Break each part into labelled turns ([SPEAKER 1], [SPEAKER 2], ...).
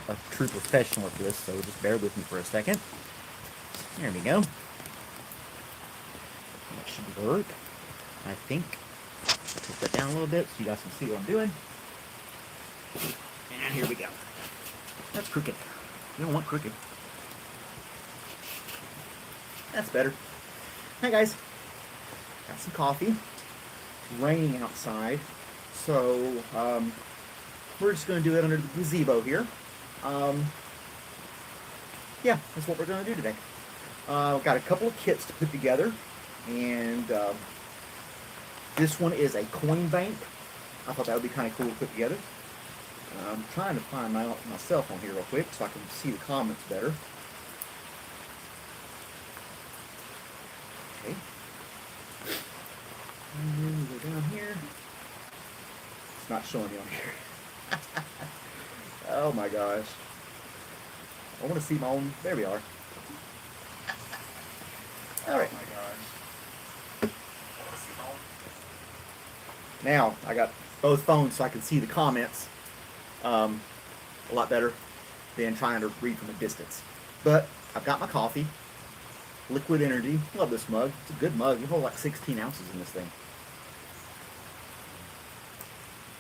[SPEAKER 1] a true professional at this, so just bear with me for a second. There we go. That should work, I think. Put that down a little bit so you guys can see what I'm doing. And here we go. That's crooked. You don't want crooked. That's better. Hi guys. Got some coffee. It's raining outside, so we're just going to do it under the gazebo here. Yeah, that's what we're going to do today. I've got a couple of kits to put together, and this one is a coin bank. I thought that would be kind of cool to put together. I'm trying to find my cell phone here real quick so I can see the comments better. Okay. And then we go down here. It's not showing me on here. Oh my gosh. I want to see my own. There we are. Alright. Oh my gosh. Now, I got both phones so I can see the comments a lot better than trying to read from a distance. But I've got my coffee. Liquid Energy. Love this mug. It's a good mug. You hold like 16 ounces in this thing.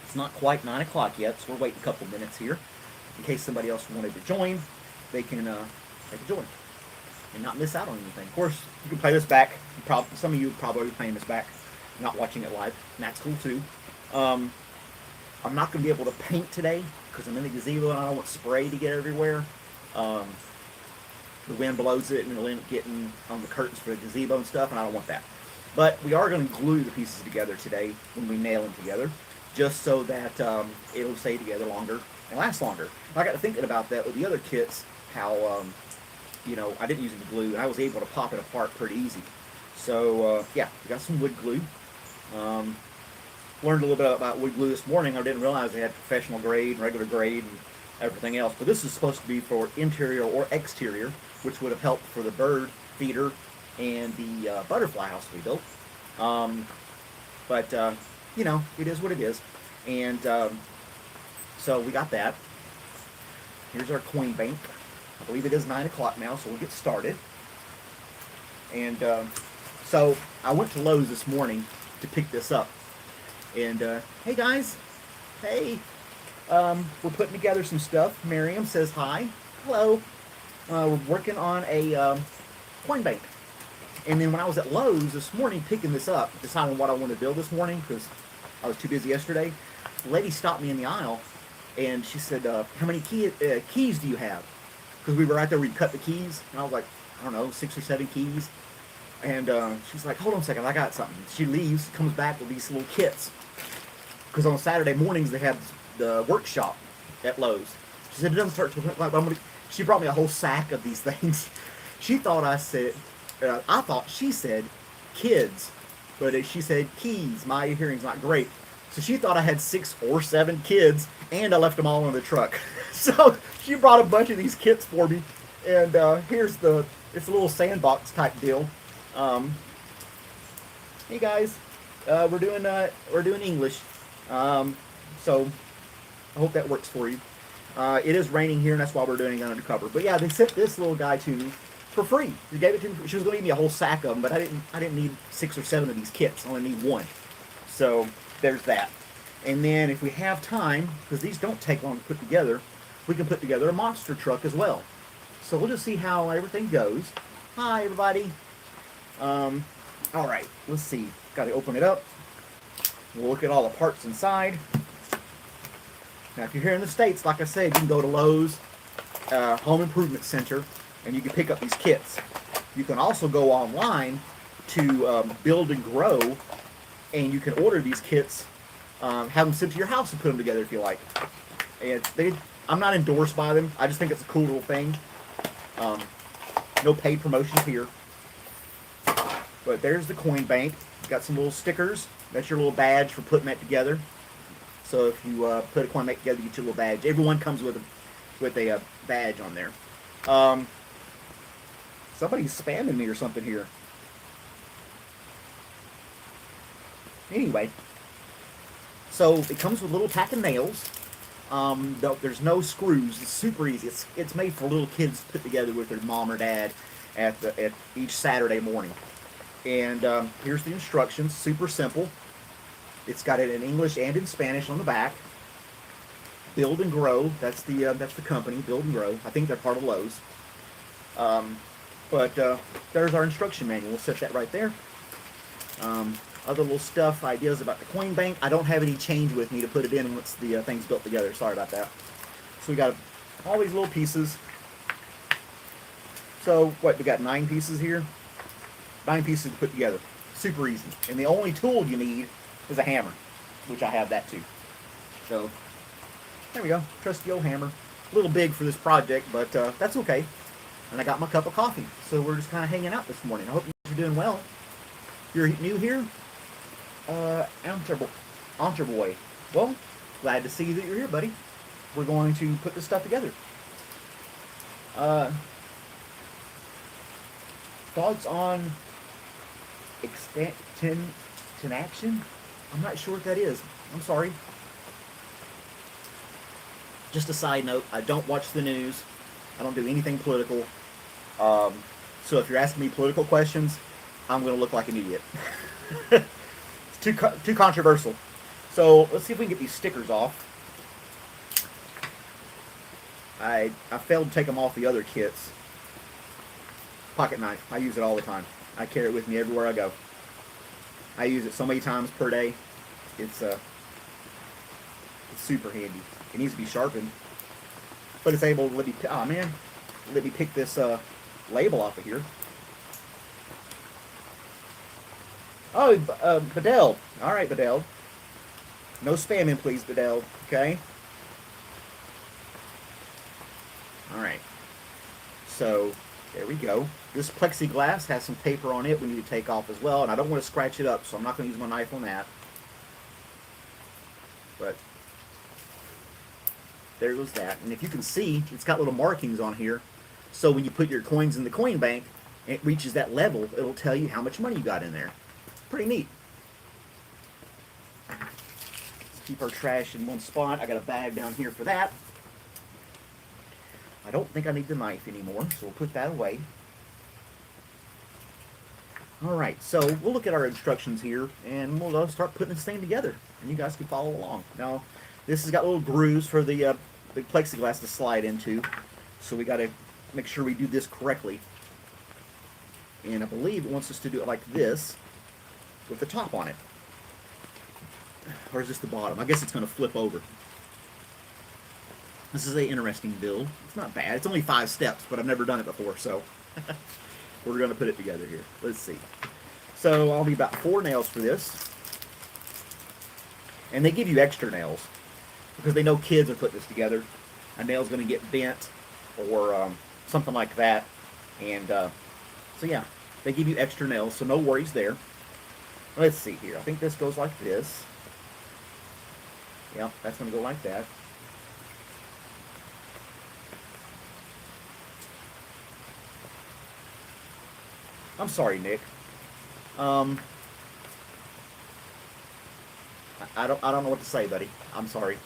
[SPEAKER 1] It's not quite 9 o'clock yet, so we're waiting a couple minutes here. In case somebody else wanted to join, they can join and not miss out on anything. Of course, you can play this back. Some of you probably be playing this back, not watching it live, and that's cool too. I'm not going to be able to paint today because I'm in the gazebo and I don't want spray to get everywhere. The wind blows it and it'll end up getting on the curtains for the gazebo and stuff, and I don't want that. But we are going to glue the pieces together today when we nail them together, just so that it'll stay together longer and last longer. I got to thinking about that with the other kits, how I didn't use any glue and I was able to pop it apart pretty easy. So yeah, we got some wood glue. Learned a little bit about wood glue this morning. I didn't realize they had professional grade, regular grade, and everything else. But this is supposed to be for interior or exterior, which would have helped for the bird feeder and the butterfly house we built. But it is what it is. And so we got that. Here's our coin bank. I believe it is 9 o'clock now, so we'll get started. And so I went to Lowe's this morning to pick this up. And hey guys, hey, we're putting together some stuff. Miriam says hi. Hello. We're working on a coin bank. And then when I was at Lowe's this morning picking this up, deciding what I want to build this morning because I was too busy yesterday, the lady stopped me in the aisle and she said, how many keys do you have? Because we were right there where you cut the keys. And I was like, I don't know, 6 or 7 keys. And she's like, hold on a second, I got something. She leaves, comes back with these little kits. Because on Saturday mornings they have the workshop at Lowe's. She said, it doesn't start till... She brought me a whole sack of these things. She thought I thought she said kids. But she said keys. My hearing's not great. So she thought I had 6 or 7 kids, and I left them all in the truck. So she brought a bunch of these kits for me. And it's a little sandbox type deal. Hey guys, we're doing English, so I hope that works for you. It is raining here, and that's why we're doing it undercover. But yeah, they sent this little guy to me for free. They gave it to me. She was going to give me a whole sack of them, but I didn't need 6 or 7 of these kits. I only need 1. So there's that. And then if we have time, because these don't take long to put together, we can put together a monster truck as well. So we'll just see how everything goes. Hi everybody. All right, let's see. Got to open it up. We'll look at all the parts inside. Now, if you're here in the States, like I said, you can go to Lowe's Home Improvement Center, and you can pick up these kits. You can also go online to Build and Grow, and you can order these kits, have them sent to your house and put them together if you like. And I'm not endorsed by them. I just think it's a cool little thing. No paid promotions here. But there's the coin bank. Got some little stickers. That's your little badge for putting that together. So if you put a coin bank together, you get your little badge. Everyone comes with a badge on there. Somebody's spamming me or something here. Anyway, so it comes with a little pack of nails. There's no screws. It's super easy. It's made for little kids to put together with their mom or dad at each Saturday morning. And here's the instructions. Super simple. It's got it in English and in Spanish on the back. Build and Grow. That's the company. Build and Grow. I think they're part of Lowe's. But there's our instruction manual. We'll set that right there. Other little stuff, ideas about the coin bank. I don't have any change with me to put it in once the thing's built together. Sorry about that. So we got all these little pieces. So what, we got 9 pieces here? 9 pieces to put together. Super easy. And the only tool you need is a hammer, which I have that too. So there we go. Trusty old hammer. A little big for this project, but that's okay. And I got my cup of coffee. So we're just kind of hanging out this morning. I hope you're doing well. If you're new here, Enter Boy. Well, glad to see that you're here, buddy. We're going to put this stuff together. Thoughts on extension action? I'm not sure what that is. I'm sorry. Just a side note, I don't watch the news. I don't do anything political. So if you're asking me political questions, I'm going to look like an idiot. It's too controversial. So let's see if we can get these stickers off. I failed to take them off the other kits. Pocket knife. I use it all the time. I carry it with me everywhere I go. I use it so many times per day. It's super handy. It needs to be sharpened, but it's able to let me pick this label off of here. Oh, Bedell. All right, Bedell. No spamming, please, Bedell. Okay. All right. So there we go. This plexiglass has some paper on it we need to take off as well, and I don't want to scratch it up, so I'm not going to use my knife on that. But there goes that. And if you can see, it's got little markings on here. So when you put your coins in the coin bank, and it reaches that level, it'll tell you how much money you got in there. Pretty neat. Let's keep our trash in one spot. I got a bag down here for that. I don't think I need the knife anymore, so we'll put that away. Alright, so we'll look at our instructions here, and we'll start putting this thing together, and you guys can follow along. Now, this has got little grooves for the plexiglass to slide into, so we got to make sure we do this correctly. And I believe it wants us to do it like this, with the top on it. Or is this the bottom? I guess it's going to flip over. This is an interesting build. It's not bad. It's only 5 steps, but I've never done it before, so we're going to put it together here. Let's see. So I'll need about 4 nails for this. And they give you extra nails because they know kids are putting this together. A nail's going to get bent or something like that. And so yeah, they give you extra nails, so no worries there. Let's see here. I think this goes like this. Yep, that's going to go like that. I'm sorry, Nick. I don't know what to say, buddy. I'm sorry.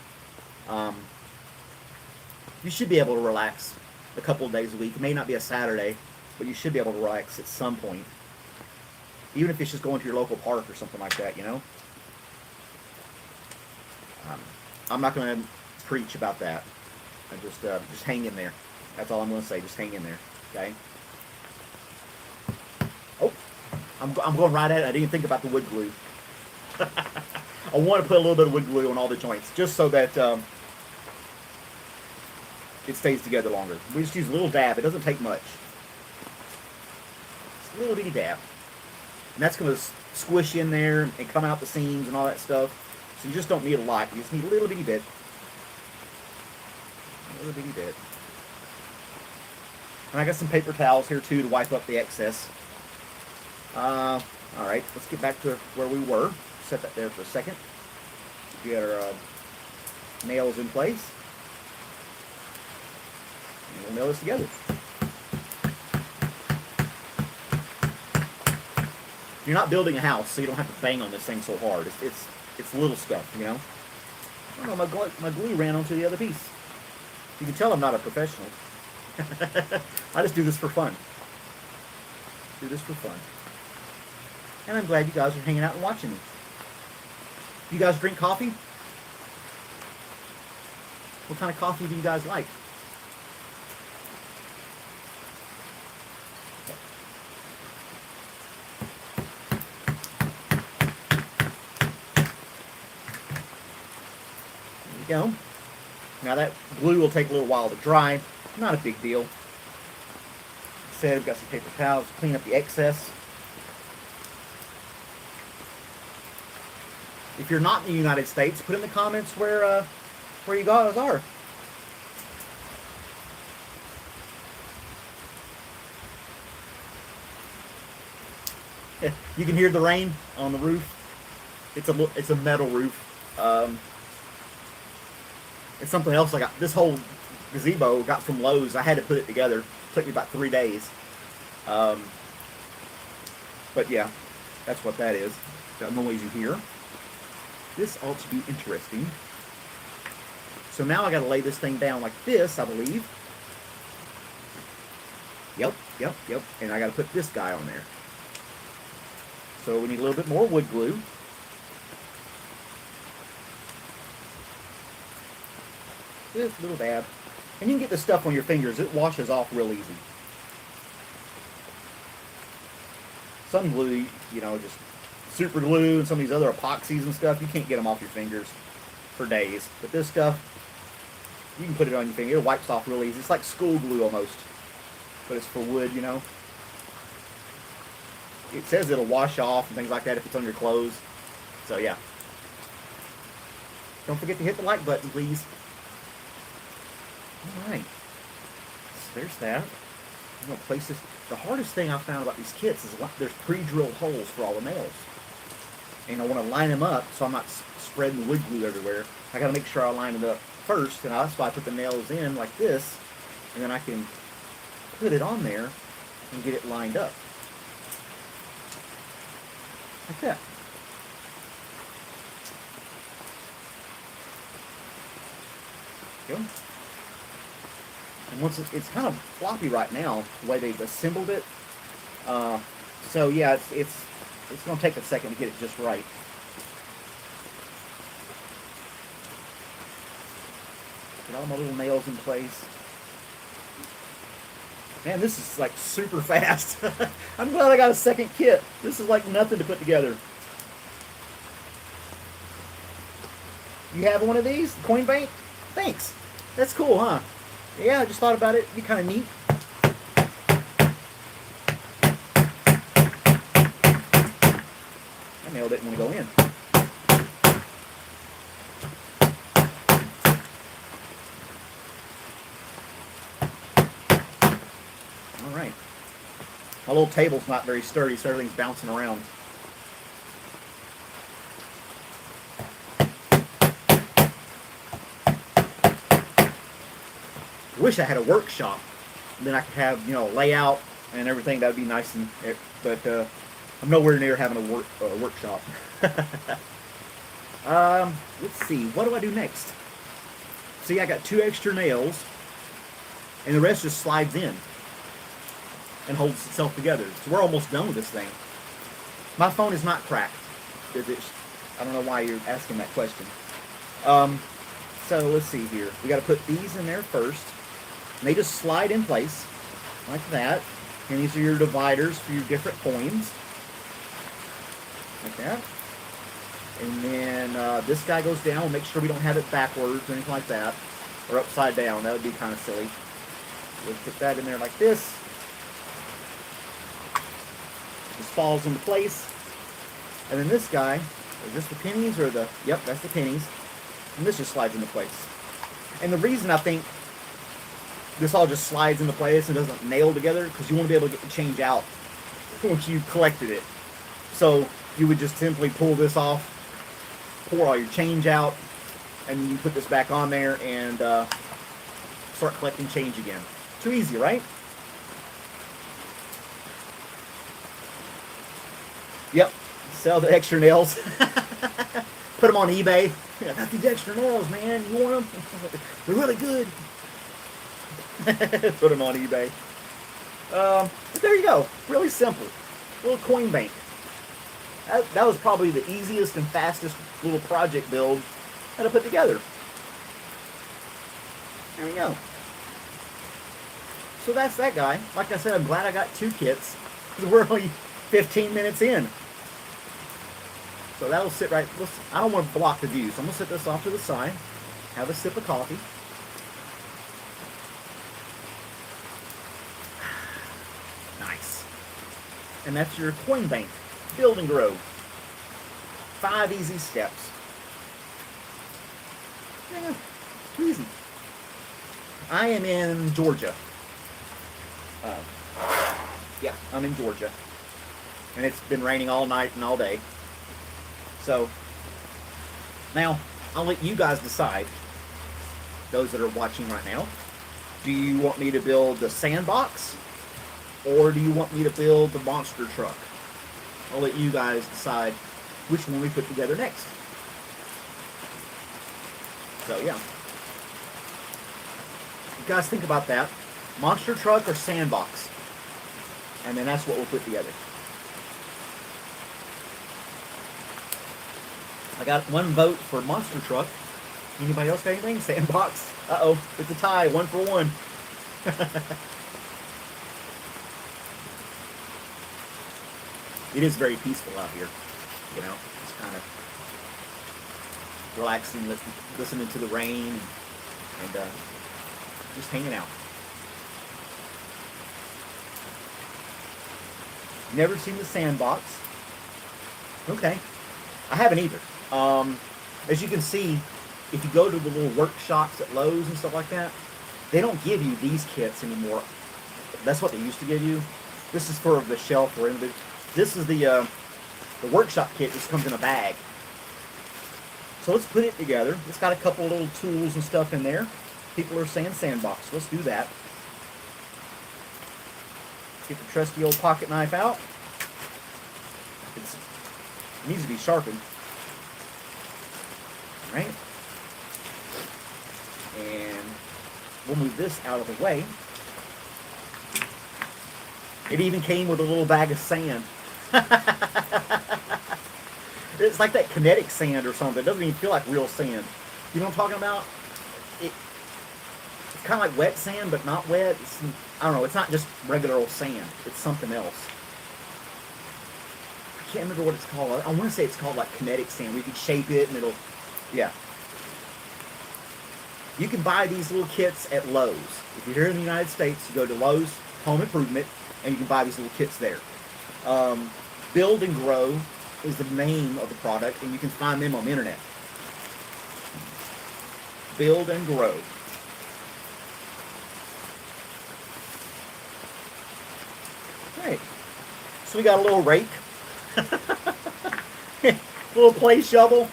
[SPEAKER 1] You should be able to relax a couple of days a week. It may not be a Saturday, but you should be able to relax at some point. Even if it's just going to your local park or something like that, you know? I'm not going to preach about that. I just hang in there. That's all I'm going to say. Just hang in there, okay? Oh, I'm going right at it. I didn't think about the wood glue. I want to put a little bit of wood glue on all the joints, just so that it stays together longer. We just use a little dab. It doesn't take much. Just a little bitty dab. And that's going to squish in there and come out the seams and all that stuff. So you just don't need a lot. You just need a little bitty bit. A little bitty bit. And I got some paper towels here too to wipe up the excess. Alright, let's get back to where we were. Set that there for a second. Get our nails in place. And we'll nail this together. You're not building a house, so you don't have to bang on this thing so hard. It's little stuff, you know. Oh no, my glue ran onto the other piece. You can tell I'm not a professional. I just do this for fun. Do this for fun. And I'm glad you guys are hanging out and watching me. You guys drink coffee? What kind of coffee do you guys like? There you go. Now that glue will take a little while to dry. Not a big deal. Said we've got some paper towels to clean up the excess. If you're not in the United States, put in the comments where you guys are. You can hear the rain on the roof. It's a metal roof. It's something else I got. This whole gazebo got from Lowe's. I had to put it together. It took me about 3 days. But yeah, that's what that is. That noise you hear. This ought to be interesting. So now I got to lay this thing down like this, I believe. Yep. And I got to put this guy on there. So we need a little bit more wood glue. Just a little dab. And you can get this stuff on your fingers. It washes off real easy. Some glue, just super glue and some of these other epoxies and stuff, you can't get them off your fingers for days. But this stuff, you can put it on your finger. It wipes off real easy. It's like school glue almost. But it's for wood, It says it'll wash off and things like that if it's on your clothes. So yeah. Don't forget to hit the like button, please. Alright. So there's that. I'm going to place this. The hardest thing I found about these kits is there's pre-drilled holes for all the nails. And I want to line them up so I'm not spreading wood glue everywhere. I got to make sure I line it up first, and that's why I put the nails in like this, and then I can put it on there and get it lined up. Like that. Go. And once it's kind of floppy right now, the way they've assembled it. So yeah, it's going to take a second to get it just right. Get all my little nails in place. Man, this is like super fast. I'm glad I got a second kit. This is like nothing to put together. You have one of these? Coin Bank? Thanks. That's cool, huh? Yeah, I just thought about it. It'd be kind of neat. That nail didn't want to go in. All right. My little table's not very sturdy, so everything's bouncing around. Wish I had a workshop. Then I could have, layout and everything. That would be nice. But I'm nowhere near having a workshop. Let's see. What do I do next? See, I got 2 extra nails, and the rest just slides in and holds itself together. So we're almost done with this thing. My phone is not cracked. I don't know why you're asking that question. So let's see here. We got to put these in there first. And they just slide in place like that. And these are your dividers for your different coins. Like that. And then this guy goes down. We'll make sure we don't have it backwards or anything like that. Or upside down. That would be kind of silly. We'll put that in there like this. Just falls into place. And then this guy, is this the pennies or the... Yep, that's the pennies. And this just slides into place. And the reason I think this all just slides into place and doesn't nail together, because you want to be able to get the change out once you collected it. So you would just simply pull this off, pour all your change out, and then you put this back on there and start collecting change again. Too easy, right? Yep. Sell the extra nails. Put them on eBay. I got these extra nails, man. You want them? They're really good. Put them on eBay. But there you go. Really simple. Little coin bank. That was probably the easiest and fastest little project build that I put together. There we go. So that's that guy. Like I said, I'm glad I got 2 kits. We're only 15 minutes in. So that'll sit right. I don't want to block the view, so I'm going to set this off to the side. Have a sip of coffee. Nice. And that's your coin bank. Build and grow. 5 easy steps. Yeah, easy. I am in Georgia. Yeah, I'm in Georgia. And it's been raining all night and all day. So, now, I'll let you guys decide, those that are watching right now. Do you want me to build the sandbox? Or do you want me to build the monster truck? I'll let you guys decide which one we put together next. So, yeah. You guys think about that. Monster truck or sandbox? And then that's what we'll put together. I got 1 vote for monster truck. Anybody else got anything? Sandbox? Uh-oh. It's a tie. 1 for 1. It is very peaceful out here. You know, it's kind of relaxing, listening to the rain, and just hanging out. Never seen the sandbox. Okay. I haven't either. As you can see, if you go to the little workshops at Lowe's and stuff like that, they don't give you these kits anymore. That's what they used to give you. This is for the shelf or in the. This is the workshop kit. Just comes in a bag. So let's put it together. It's got a couple little tools and stuff in there. People are saying sandbox. Let's do that. Get the trusty old pocket knife out. It needs to be sharpened. All right. And we'll move this out of the way. It even came with a little bag of sand. It's like that kinetic sand or something. It doesn't even feel like real sand. You know what I'm talking about? It's kind of like wet sand, but not wet. I don't know. It's not just regular old sand. It's something else. I can't remember what it's called. I want to say it's called like kinetic sand. We could shape it and it'll, yeah. You can buy these little kits at Lowe's. If you're here in the United States, you go to Lowe's Home Improvement, and you can buy these little kits there. Build and Grow is the name of the product, and you can find them on the internet. Build and Grow. Right. So we got a little rake. Little clay shovel.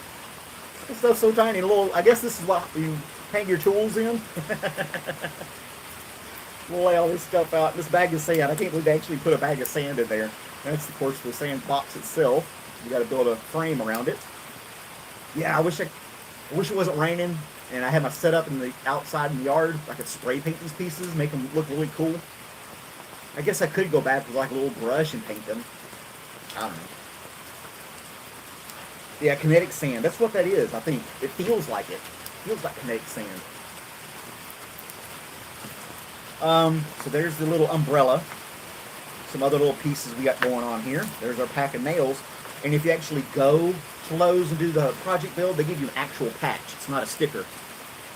[SPEAKER 1] This stuff's so tiny. I guess this is what you hang your tools in. We'll lay all this stuff out. This bag of sand. I can't believe they actually put a bag of sand in there. That's, of course, the sand box itself. You got to build a frame around it. Yeah, I wish it wasn't raining and I had my setup in the outside in the yard. I could spray paint these pieces, make them look really cool. I guess I could go back with like a little brush and paint them. I don't know. Yeah, kinetic sand. That's what that is, I think. It feels like it. It feels like kinetic sand. So there's the little umbrella. Some other little pieces we got going on here. There's our pack of nails. And if you actually go to Lowe's and do the project build, they give you an actual patch. It's not a sticker.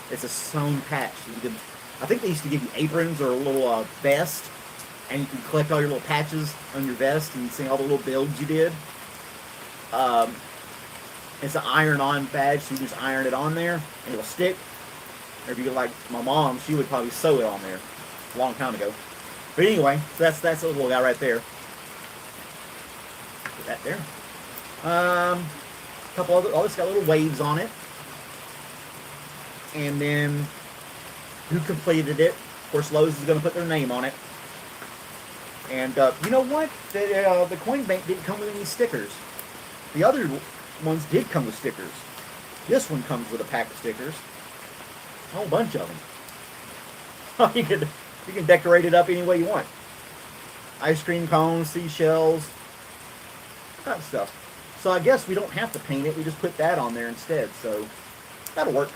[SPEAKER 1] It's a sewn patch. I think they used to give you aprons or a little vest. And you can collect all your little patches on your vest and see all the little builds you did. It's an iron-on badge, so you just iron it on there, and it'll stick. Or if you like my mom, she would probably sew it on there a long time ago. But anyway, so that's the little guy right there. Put that there. Couple other, oh, it's got little waves on it. And then who completed it? Of course, Lowe's is going to put their name on it. And you know what? The coin bank didn't come with any stickers. The other ones did come with stickers. This one comes with a pack of stickers. A whole bunch of them. You can decorate it up any way you want. Ice cream cones, seashells, that stuff. So I guess we don't have to paint it. We just put that on there instead. So that'll work.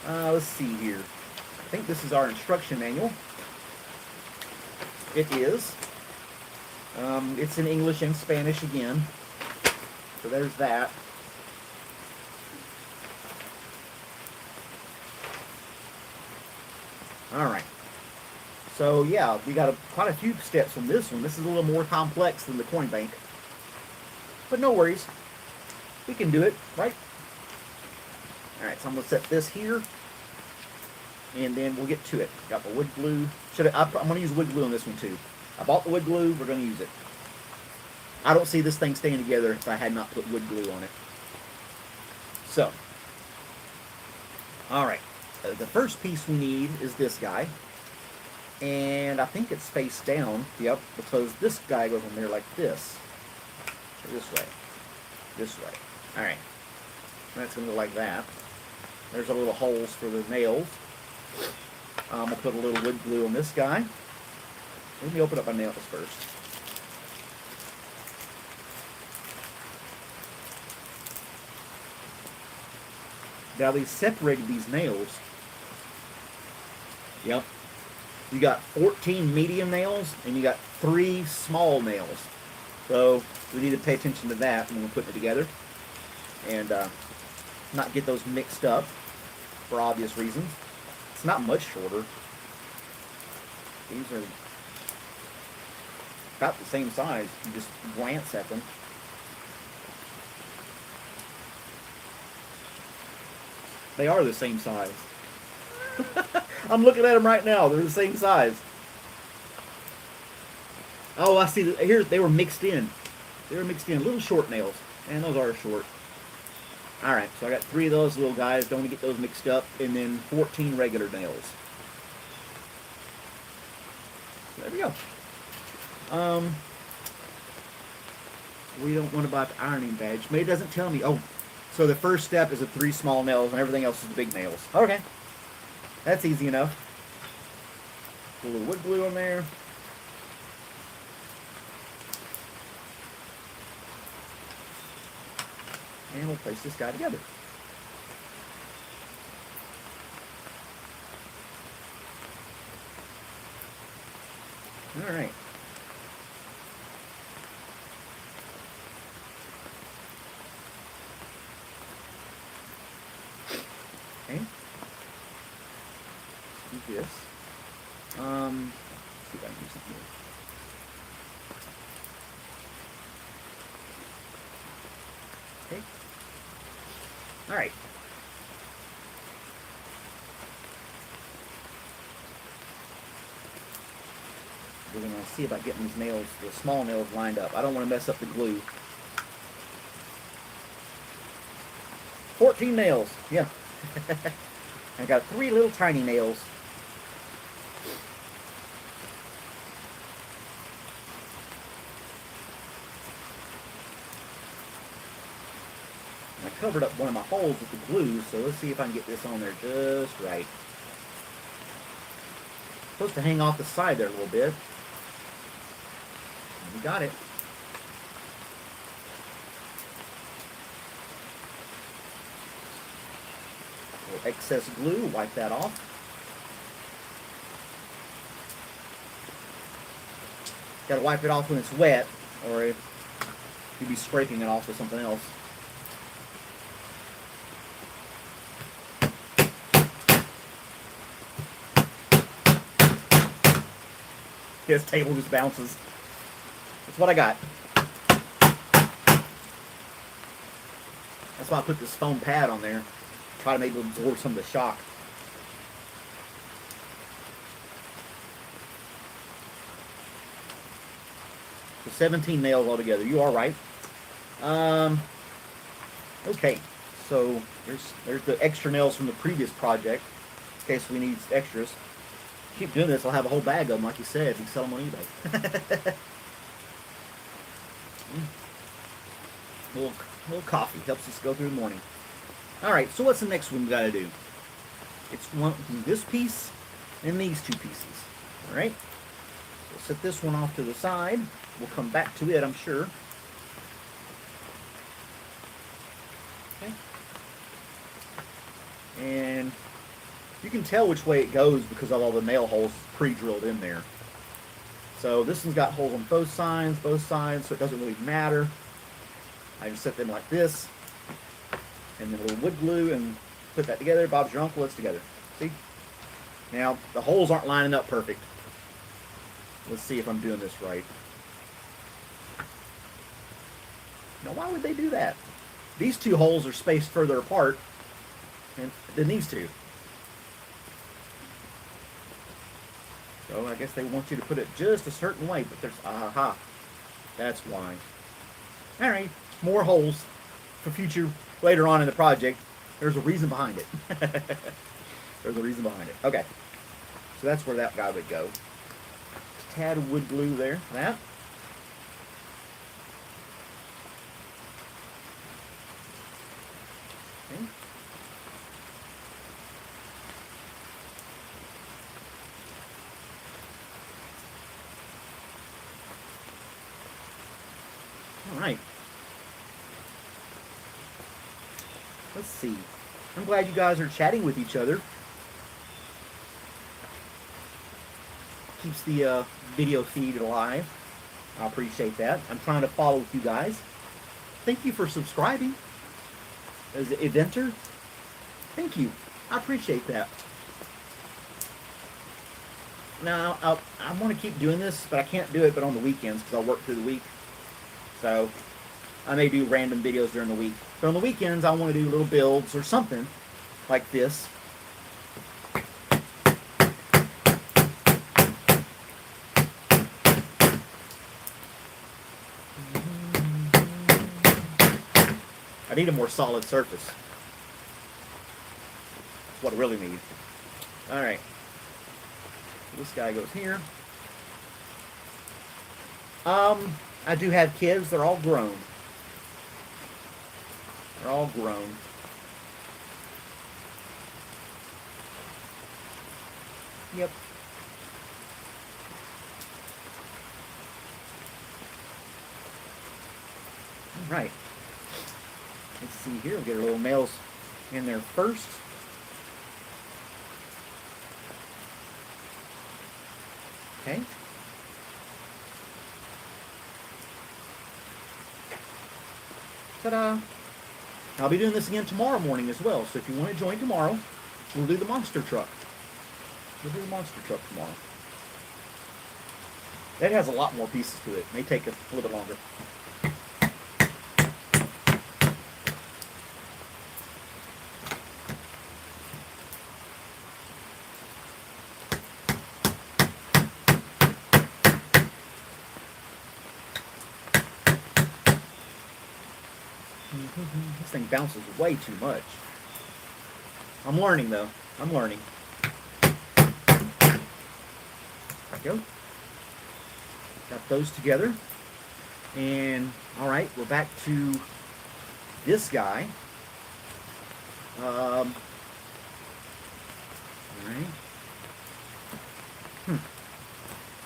[SPEAKER 1] Let's see here. I think this is our instruction manual. It is. It's in English and Spanish again. So there's that. Alright. So yeah, we got quite a few steps on this one. This is a little more complex than the coin bank. But no worries. We can do it, right? Alright, so I'm going to set this here. And then we'll get to it. Got the wood glue. I'm going to use wood glue on this one too. I bought the wood glue. We're going to use it. I don't see this thing staying together if I had not put wood glue on it. So. Alright. The first piece we need is this guy. And I think it's face down. Yep. Because this guy goes on there like this. Or this way. This way. Alright. That's going to look like that. There's our little holes for the nails. I'm going to put a little wood glue on this guy. Let me open up my nails first. Now they separated these nails. Yep. You got 14 medium nails and you got 3 small nails. So we need to pay attention to that when we're putting it together. And not get those mixed up for obvious reasons. It's not much shorter. These are about the same size. You just glance at them. They are the same size. I'm looking at them right now. They're the same size. Oh, I see. Here, they were mixed in. They were mixed in. Little short nails. And those are short. Alright, so I got 3 of those little guys. Don't want to get those mixed up. And then 14 regular nails. There we go. We don't want to buy the ironing badge. Maybe it doesn't tell me. Oh, so the first step is the 3 small nails and everything else is the big nails. Okay. That's easy enough. Put a little wood glue on there. And we'll place this guy together. Alright. Okay. Do this. Let's see if I can do something here. Okay. Alright. We're going to see about getting these nails, the small nails, lined up. I don't want to mess up the glue. 14 nails. Yeah. I got 3 little tiny nails. I covered up one of my holes with the glue, so let's see if I can get this on there just right. Supposed to hang off the side there a little bit. We got it. A little excess glue, wipe that off. Got to wipe it off when it's wet, or you'd be scraping it off with something else. This table just bounces. That's what I got. That's why I put this foam pad on there. Try to maybe absorb some of the shock. So 17 nails altogether. You are right. Okay. So there's the extra nails from the previous project. In case we need extras. Keep doing this, I'll have a whole bag of them, like you said. We sell them on eBay. little coffee helps us go through the morning. All right, so what's the next one we got to do? It's this piece and these two pieces. All right, so set this one off to the side. We'll come back to it, I'm sure. Okay. And you can tell which way it goes because of all the nail holes pre-drilled in there. So this one's got holes on both sides, so it doesn't really matter. I just set them like this, and then a little wood glue, and put that together. Bob's your uncle, it's together. See? Now, the holes aren't lining up perfect. Let's see if I'm doing this right. Now, why would they do that? These two holes are spaced further apart than these two. So I guess they want you to put it just a certain way, but there's, aha, that's why. All right, more holes for future, later on in the project. There's a reason behind it. There's a reason behind it. Okay, so that's where that guy would go. Just a tad of wood glue there, that. Okay. All right. Let's see. I'm glad you guys are chatting with each other. Keeps the video feed alive. I appreciate that. I'm trying to follow with you guys. Thank you for subscribing. As an eventer, thank you. I appreciate that. Now, I want to keep doing this, but I can't do it but on the weekends because I work through the week. So I may do random videos during the week. But on the weekends, I want to do little builds or something like this. I need a more solid surface. That's what I really need. All right. So this guy goes here. I do have kids. They're all grown. They're all grown. Yep. All right. Let's see here. We'll get our little nails in there first. Okay. Ta-da! I'll be doing this again tomorrow morning as well, so if you want to join tomorrow, we'll do the monster truck. We'll do the monster truck tomorrow. That has a lot more pieces to it. It may take a little bit longer. This thing bounces way too much. I'm learning, though. I'm learning. There we go. Got those together. And, alright, we're back to this guy. Alright.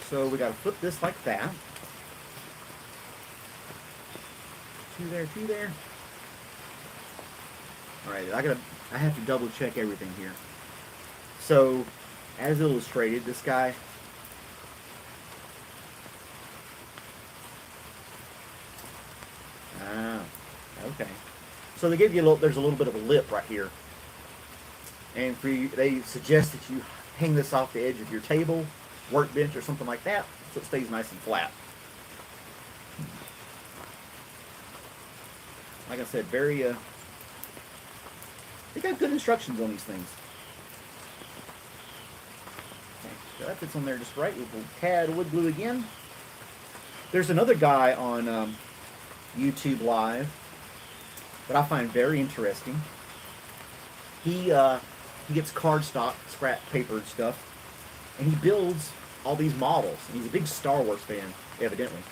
[SPEAKER 1] So we gotta flip this like that. Two there. Alright, I have to double check everything here. So, as illustrated, this guy. Ah, okay. So they give you there's a little bit of a lip right here. And they suggest that you hang this off the edge of your table, workbench, or something like that, so it stays nice and flat. Like I said, they got good instructions on these things. Okay, so that fits on there just right. We'll tad wood glue again. There's another guy on YouTube Live that I find very interesting. He gets cardstock, scrap paper and stuff, and he builds all these models. And he's a big Star Wars fan, evidently.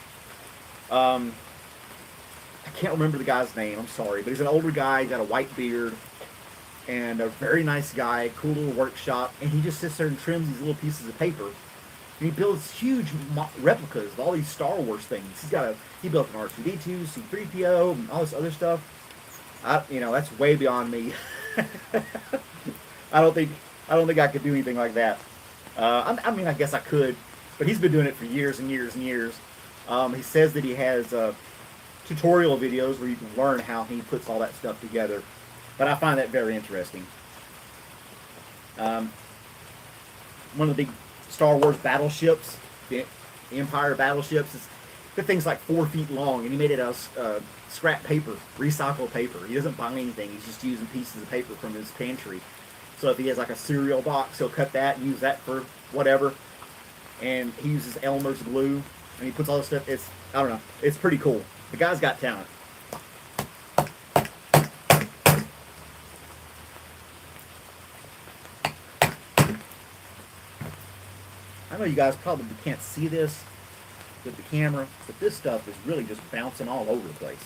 [SPEAKER 1] I can't remember the guy's name. I'm sorry, but he's an older guy. He's got a white beard and a very nice guy. Cool little workshop, and he just sits there and trims these little pieces of paper. And he builds huge replicas of all these Star Wars things. He built an R2D2, C3PO, and all this other stuff. That's way beyond me. I don't think I could do anything like that. I mean, I guess I could, but he's been doing it for years and years and years. He says that he has tutorial videos where you can learn how he puts all that stuff together. But I find that very interesting. One of the big Star Wars battleships, the Empire battleships, the thing's like 4 feet long, and he made it out of scrap paper, recycled paper. He doesn't buy anything. He's just using pieces of paper from his pantry. So if he has like a cereal box, he'll cut that and use that for whatever. And he uses Elmer's glue, and he puts all this stuff. I don't know. It's pretty cool. The guy's got talent. I know you guys probably can't see this with the camera, but this stuff is really just bouncing all over the place.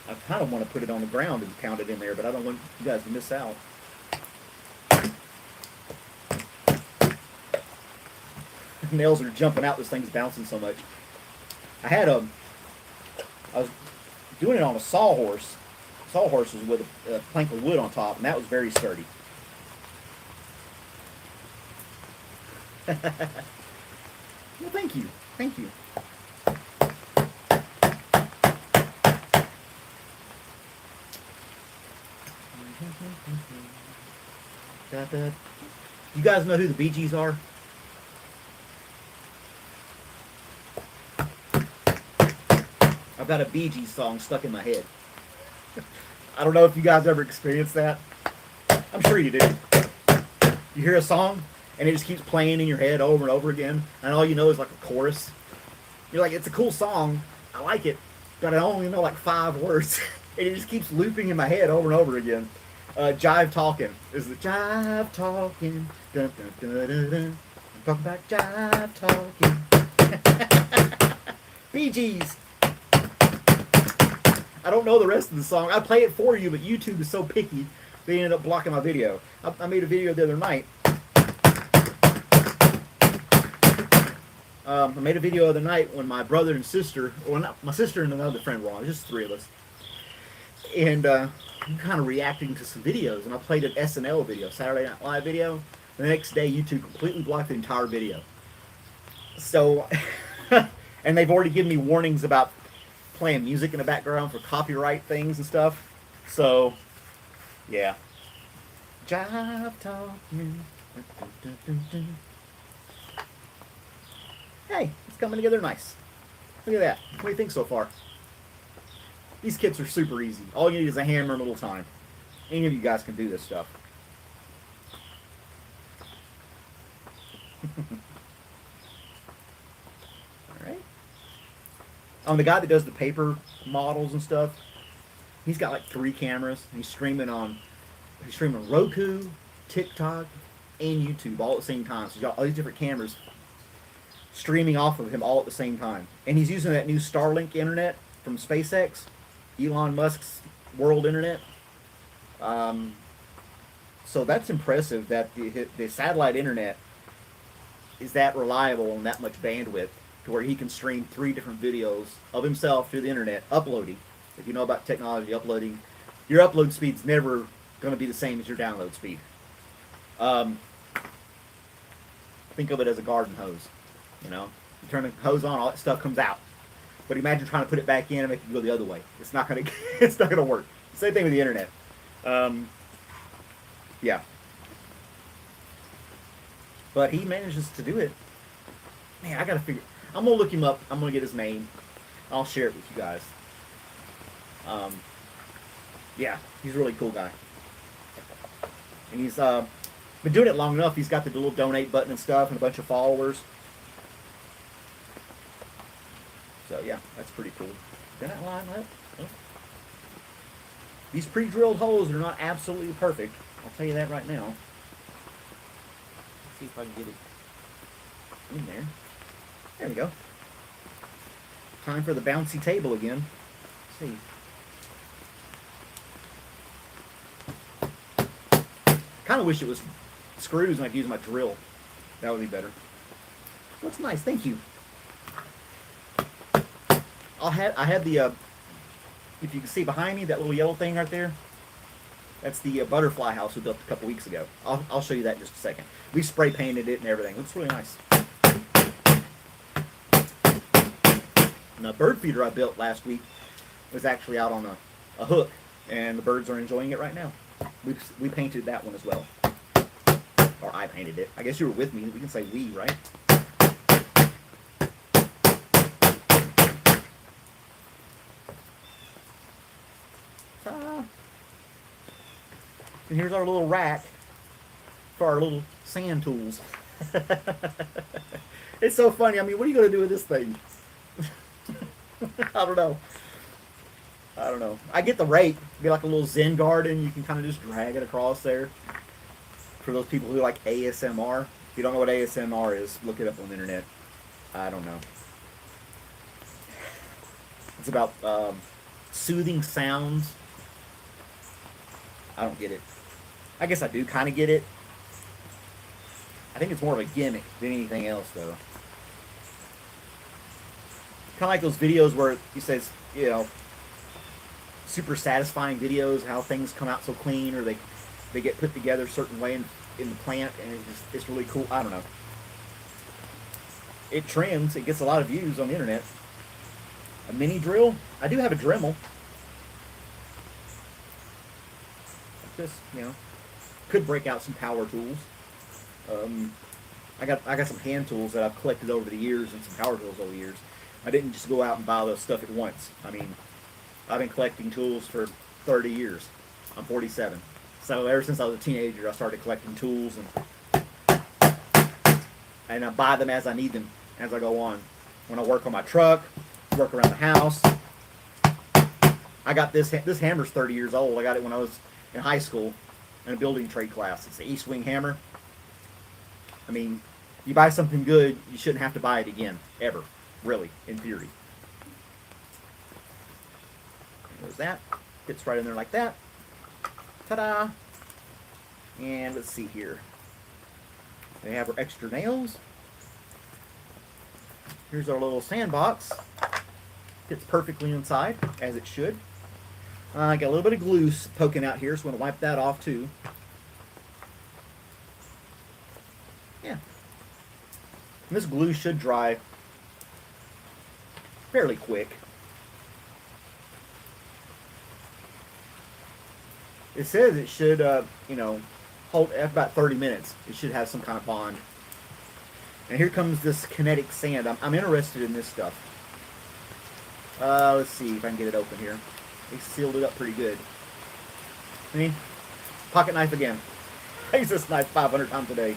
[SPEAKER 1] I kind of want to put it on the ground and pound it in there, but I don't want you guys to miss out. Nails are jumping out. This thing's bouncing so much. I was doing it on a sawhorse. Sawhorse was with a plank of wood on top, and that was very sturdy. Well, thank you. Thank you. You guys know who the Bee Gees are? I've got a Bee Gees song stuck in my head. I don't know if you guys ever experienced that. I'm sure you do. You hear a song, and it just keeps playing in your head over and over again, and all you know is like a chorus. You're like, it's a cool song, I like it, but I only know like 5 words, and it just keeps looping in my head over and over again. Jive Talking is the Jive Talking. Dun, dun, dun, dun, dun. I'm talking about Jive Talking. Bee Gees. I don't know the rest of the song. I play it for you, but YouTube is so picky, they ended up blocking my video. I made a video the other night. I made a video the other night when my brother and sister, well, not my sister and another friend were on. It was just 3 of us. And I'm kind of reacting to some videos, and I played an SNL video, Saturday Night Live video. The next day, YouTube completely blocked the entire video. So, and they've already given me warnings about playing music in the background for copyright things and stuff. So, yeah. Jive Talking. Hey, it's coming together nice. Look at that. What do you think so far? These kits are super easy. All you need is a hammer and a little time. Any of you guys can do this stuff. Alright. The guy that does the paper models and stuff, he's got like 3 cameras. He's streaming Roku, TikTok, and YouTube all at the same time. So he's got all these different cameras streaming off of him all at the same time. And he's using that new Starlink internet from SpaceX, Elon Musk's world internet. So that's impressive that the satellite internet is that reliable and that much bandwidth to where he can stream 3 different videos of himself through the internet, uploading. If you know about technology, uploading, your upload speed's never going to be the same as your download speed. Think of it as a garden hose. You know, you turn the hose on, all that stuff comes out. But imagine trying to put it back in and make it go the other way. It's not gonna, it's not gonna work. Same thing with the internet. Yeah. But he manages to do it. Man, I gotta figure. I'm gonna look him up. I'm gonna get his name. I'll share it with you guys. Yeah, he's a really cool guy. And he's been doing it long enough. He's got the little donate button and stuff, and a bunch of followers. So yeah, that's pretty cool. Did I line up? Oh. These pre-drilled holes are not absolutely perfect. I'll tell you that right now. Let's see if I can get it in there. There we go. Time for the bouncy table again. see. Kind of wish it was screws and I could use my drill. That would be better. Looks nice, thank you. I had the, if you can see behind me, that little yellow thing right there, that's the butterfly house we built a couple weeks ago. I'll show you that in just a second. We spray painted it and everything. It looks really nice. And the bird feeder I built last week was actually out on a hook, and the birds are enjoying it right now. We painted that one as well. Or I painted it. I guess you were with me. We can say we, right? And here's our little rack for our little sand tools. It's so funny. I mean, what are you going to do with this thing? I don't know. I get the rake. It'd be like a little Zen garden. You can kind of just drag it across there. For those people who like ASMR. If you don't know what ASMR is, look it up on the internet. I don't know. It's about soothing sounds. I don't get it. I guess I do kind of get it. I think it's more of a gimmick than anything else, though. Kind of like those videos where he says, you know, super satisfying videos, how things come out so clean, or they get put together a certain way in the plant, and it's really cool. I don't know. It trends. It gets a lot of views on the internet. A mini drill. I do have a Dremel. Just, you know, could break out some power tools. I got some hand tools that I've collected over the years and some power tools over the years. I didn't just go out and buy those stuff at once. I mean, I've been collecting tools for 30 years. I'm 47. So ever since I was a teenager, I started collecting tools, and I buy them as I need them, as I go on. When I work on my truck, work around the house. I got this hammer's 30 years old. I got it when I was in high school in a building trade class. It's the East Wing hammer. I mean, you buy something good, you shouldn't have to buy it again, ever, really, in theory. There's that. Fits right in there like that. Ta-da! And let's see here. They have our extra nails. Here's our little sandbox. Fits perfectly inside, as it should. I got a little bit of glue poking out here, so I'm going to wipe that off too. Yeah. And this glue should dry fairly quick. It says it should, you know, hold after about 30 minutes. It should have some kind of bond. And here comes this kinetic sand. I'm interested in this stuff. Let's see if I can get it open here. They sealed it up pretty good. See? Pocket knife again. I use this knife 500 times a day.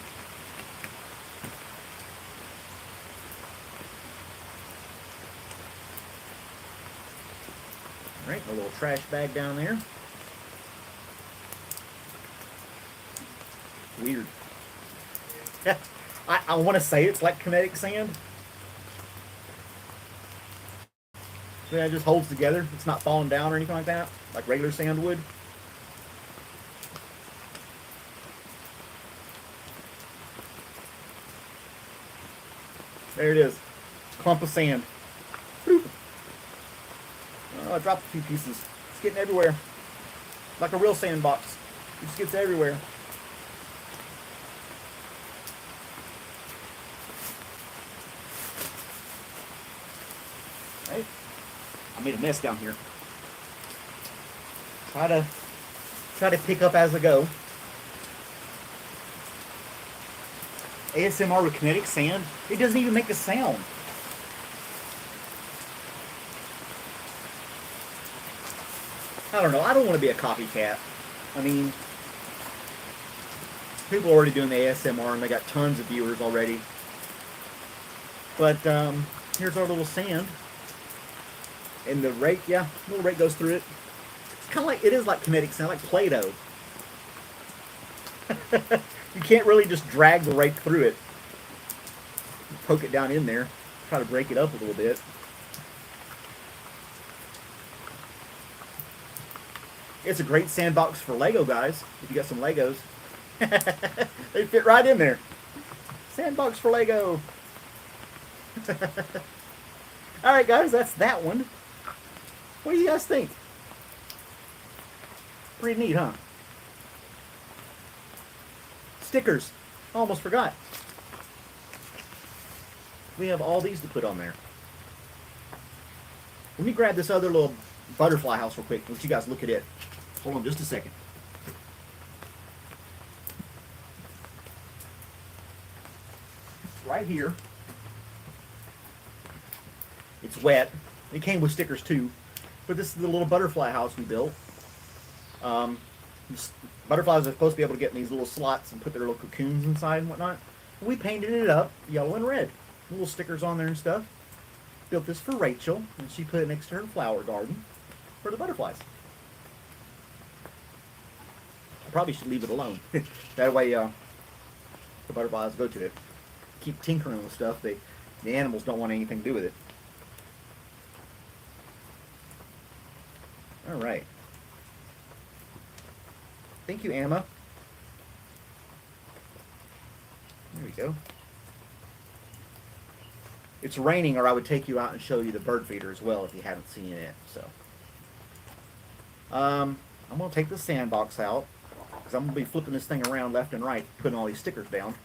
[SPEAKER 1] Alright, a little trash bag down there. Weird. I want to say it's like kinetic sand. It just holds together. It's not falling down or anything like that, like regular sand would. There it is. Clump of sand. Bloop. Oh, I dropped a few pieces. It's getting everywhere. Like a real sandbox. It just gets everywhere. Right? I made a mess down here. Try to pick up as I go. ASMR with kinetic sand. It doesn't even make a sound. I don't know. I don't want to be a copycat. I mean, people are already doing the ASMR and they got tons of viewers already. But here's our little sand. And the rake, yeah, little rake goes through it. It's kind of like, it is like kinetic sand, like Play-Doh. You can't really just drag the rake through it. Poke it down in there. Try to break it up a little bit. It's a great sandbox for Lego, guys. If you got some Legos, they fit right in there. Sandbox for Lego. All right, guys, that's that one. What do you guys think? Pretty neat, huh? Stickers. Almost forgot. We have all these to put on there. Let me grab this other little butterfly house real quick. Let you guys look at it. Hold on just a second. It's right here. It's wet. It came with stickers too. But this is the little butterfly house we built. Butterflies are supposed to be able to get in these little slots and put their little cocoons inside and whatnot. We painted it up yellow and red. Little stickers on there and stuff. Built this for Rachel, and she put it next to her flower garden for the butterflies. I probably should leave it alone. That way the butterflies go to it. Keep tinkering with stuff. The animals don't want anything to do with it. All right. Thank you, Emma. There we go. It's raining, or I would take you out and show you the bird feeder as well if you haven't seen it. So, I'm going to take the sandbox out because I'm going to be flipping this thing around left and right, putting all these stickers down.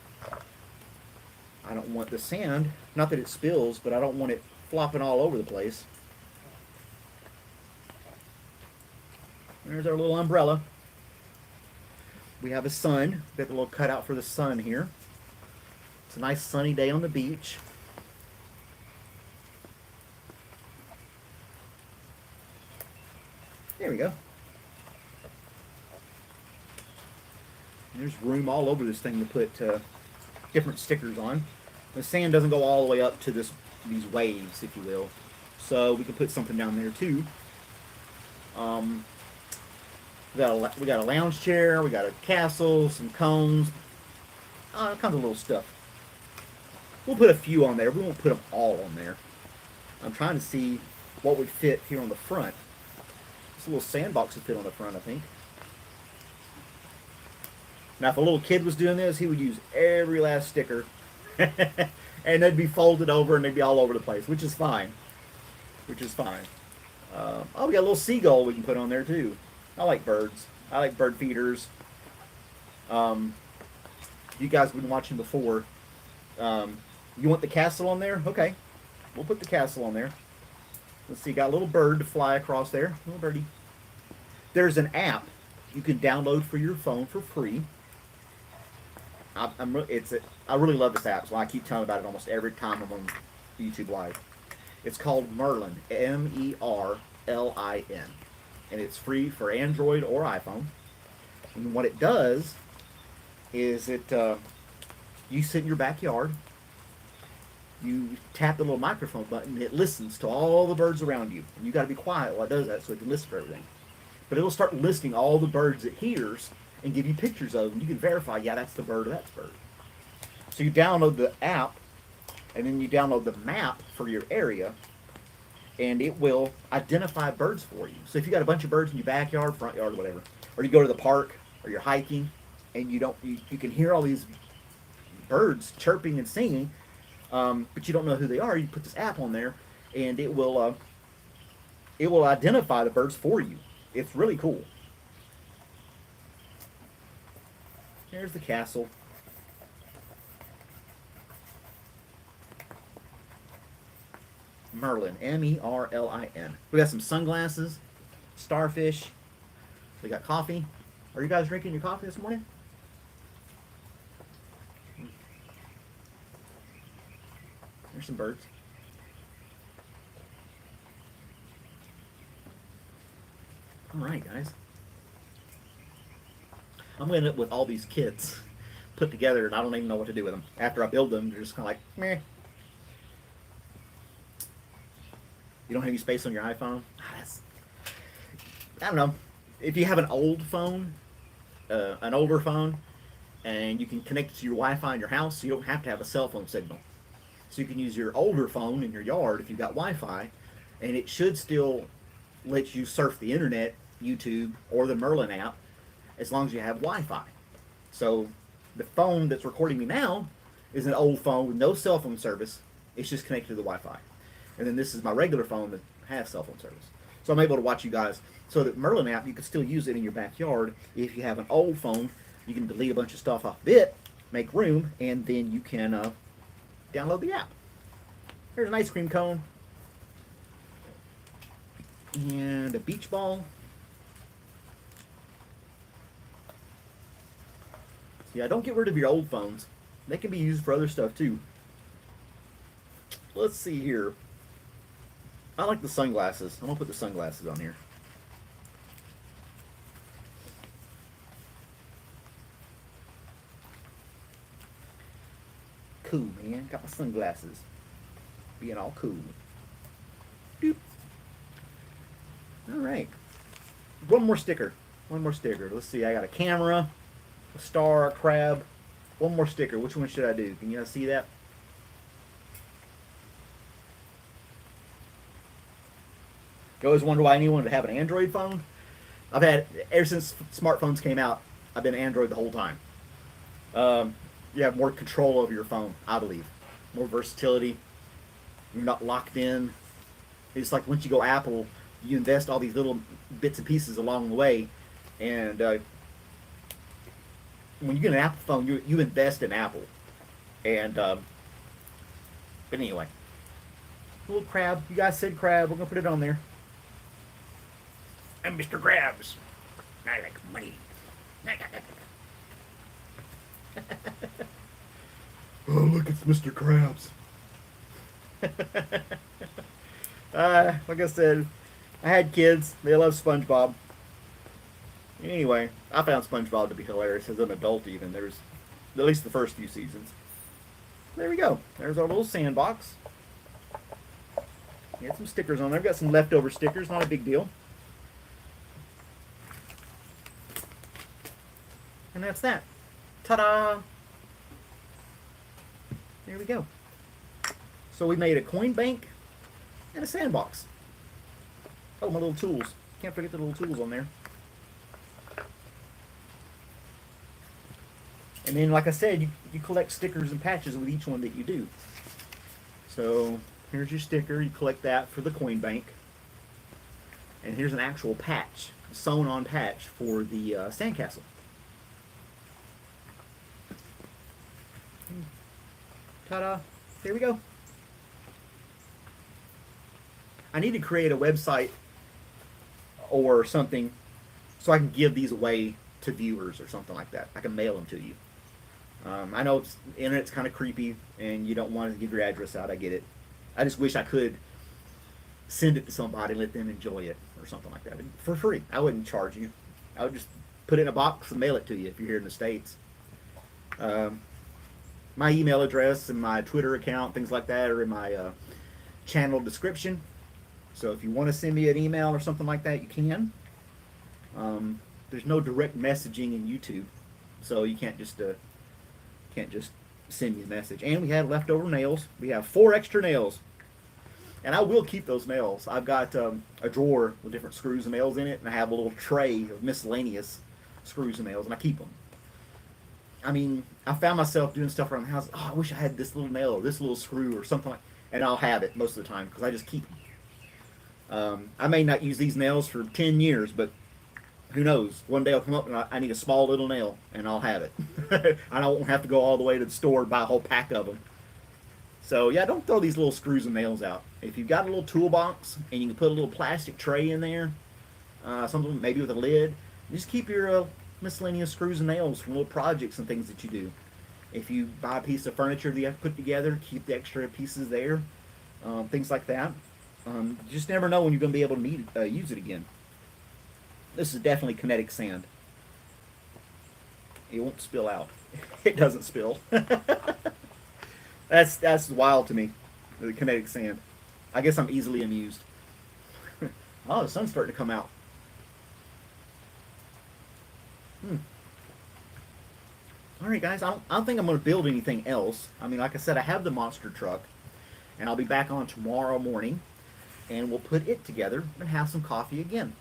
[SPEAKER 1] I don't want the sand, not that it spills, but I don't want it flopping all over the place. There's our little umbrella. We have a sun. Got the little cutout for the sun here. It's a nice sunny day on the beach. There we go. And there's room all over this thing to put different stickers on. The sand doesn't go all the way up to these waves, if you will. So we can put something down there too. We got a lounge chair, we got a castle, some cones, all kinds of little stuff. We'll put a few on there. We won't put them all on there. I'm trying to see what would fit here on the front. This little sandbox would fit on the front, I think. Now, if a little kid was doing this, he would use every last sticker. And they'd be folded over and they'd be all over the place, which is fine. Which is fine. Oh, we got a little seagull we can put on there, too. I like birds. I like bird feeders. You guys have been watching before. You want the castle on there? Okay. We'll put the castle on there. Let's see, got a little bird to fly across there. Little birdie. There's an app you can download for your phone for free. I really love this app, so I keep telling about it almost every time I'm on YouTube Live. It's called Merlin, Merlin, and it's free for Android or iPhone. And what it does is you sit in your backyard, you tap the little microphone button, and it listens to all the birds around you. And you got to be quiet while it does that so it can listen for everything. But it'll start listing all the birds it hears and give you pictures of them. You can verify, yeah, that's the bird or that's the bird. So you download the app, and then you download the map for your area, and it will identify birds for you. So if you got a bunch of birds in your backyard, front yard, whatever, or you go to the park or you're hiking, and you can hear all these birds chirping and singing, but you don't know who they are, you put this app on there, and it will identify the birds for you. It's really cool. There's the castle. Merlin, Merlin. We got some sunglasses, starfish. We got coffee. Are you guys drinking your coffee this morning? There's some birds. All right, guys. I'm going to end up with all these kits put together, and I don't even know what to do with them. After I build them, they're just kind of like, meh. You don't have any space on your iPhone? I don't know. If you have an old phone, an older phone, and you can connect it to your Wi-Fi in your house, so you don't have to have a cell phone signal. So you can use your older phone in your yard if you've got Wi-Fi, and it should still let you surf the internet YouTube, or the Merlin app, as long as you have Wi-Fi. So the phone that's recording me now is an old phone with no cell phone service. It's just connected to the Wi-Fi. And then this is my regular phone that has cell phone service. So I'm able to watch you guys. So the Merlin app, you can still use it in your backyard. If you have an old phone, you can delete a bunch of stuff off of it, make room, and then you can download the app. Here's an ice cream cone. And a beach ball. So yeah, don't get rid of your old phones. They can be used for other stuff too. Let's see here. I like the sunglasses. I'm gonna put the sunglasses on here. Cool, man. Got my sunglasses. Being all cool. Doop. All right. One more sticker. One more sticker. Let's see. I got a camera, a star, a crab. One more sticker. Which one should I do? Can you guys see that? You always wonder why anyone would have an Android phone. I've had, ever since smartphones came out, I've been Android the whole time. You have more control over your phone, I believe. More versatility. You're not locked in. It's like once you go Apple, you invest all these little bits and pieces along the way. And when you get an Apple phone, you invest in Apple. And, but anyway. Little crab. You guys said crab. We're going to put it on there. I'm Mr. Krabs. I like money. Oh, look, it's Mr. Krabs. Like I said, I had kids. They love SpongeBob. Anyway, I found SpongeBob to be hilarious as an adult even. There's at least the first few seasons. There we go. There's our little sandbox. Get some stickers on there. I've got some leftover stickers. Not a big deal. And that's that. Ta-da! There we go. So we made a coin bank and a sandbox. Oh, my little tools. Can't forget the little tools on there. And then, like I said, you collect stickers and patches with each one that you do. So here's your sticker. You collect that for the coin bank. And here's an actual patch, sewn on patch for the sandcastle. Ta-da! There we go. I need to create a website or something so I can give these away to viewers or something like that. I can mail them to you. I know the internet's kind of creepy and you don't want to give your address out. I get it. I just wish I could send it to somebody and let them enjoy it or something like that for free. I wouldn't charge you. I would just put it in a box and mail it to you if you're here in the States. My email address and my Twitter account, things like that, are in my channel description. So if you want to send me an email or something like that, you can. There's no direct messaging in YouTube, so you can't just send me a message. And we had leftover nails. We have 4 extra nails, and I will keep those nails. I've got a drawer with different screws and nails in it, and I have a little tray of miscellaneous screws and nails, and I keep them. I mean, I found myself doing stuff around the house. Oh, I wish I had this little nail or this little screw or something like, and I'll have it most of the time because I just keep them. I may not use these nails for 10 years, but who knows? One day I'll come up and I need a small little nail, and I'll have it. I don't have to go all the way to the store and buy a whole pack of them. So yeah, don't throw these little screws and nails out. If you've got a little toolbox and you can put a little plastic tray in there, something maybe with a lid, just keep your miscellaneous screws and nails from little projects and things that you do. If you buy a piece of furniture that you have to put together, keep the extra pieces there, things like that. You just never know when you're going to be able to use it again. This is definitely kinetic sand. It won't spill out. It doesn't spill. That's wild to me, the kinetic sand. I guess I'm easily amused. Oh, the sun's starting to come out. Alright guys, I don't think I'm going to build anything else. I mean, like I said, I have the monster truck, and I'll be back on tomorrow morning, and we'll put it together and have some coffee again.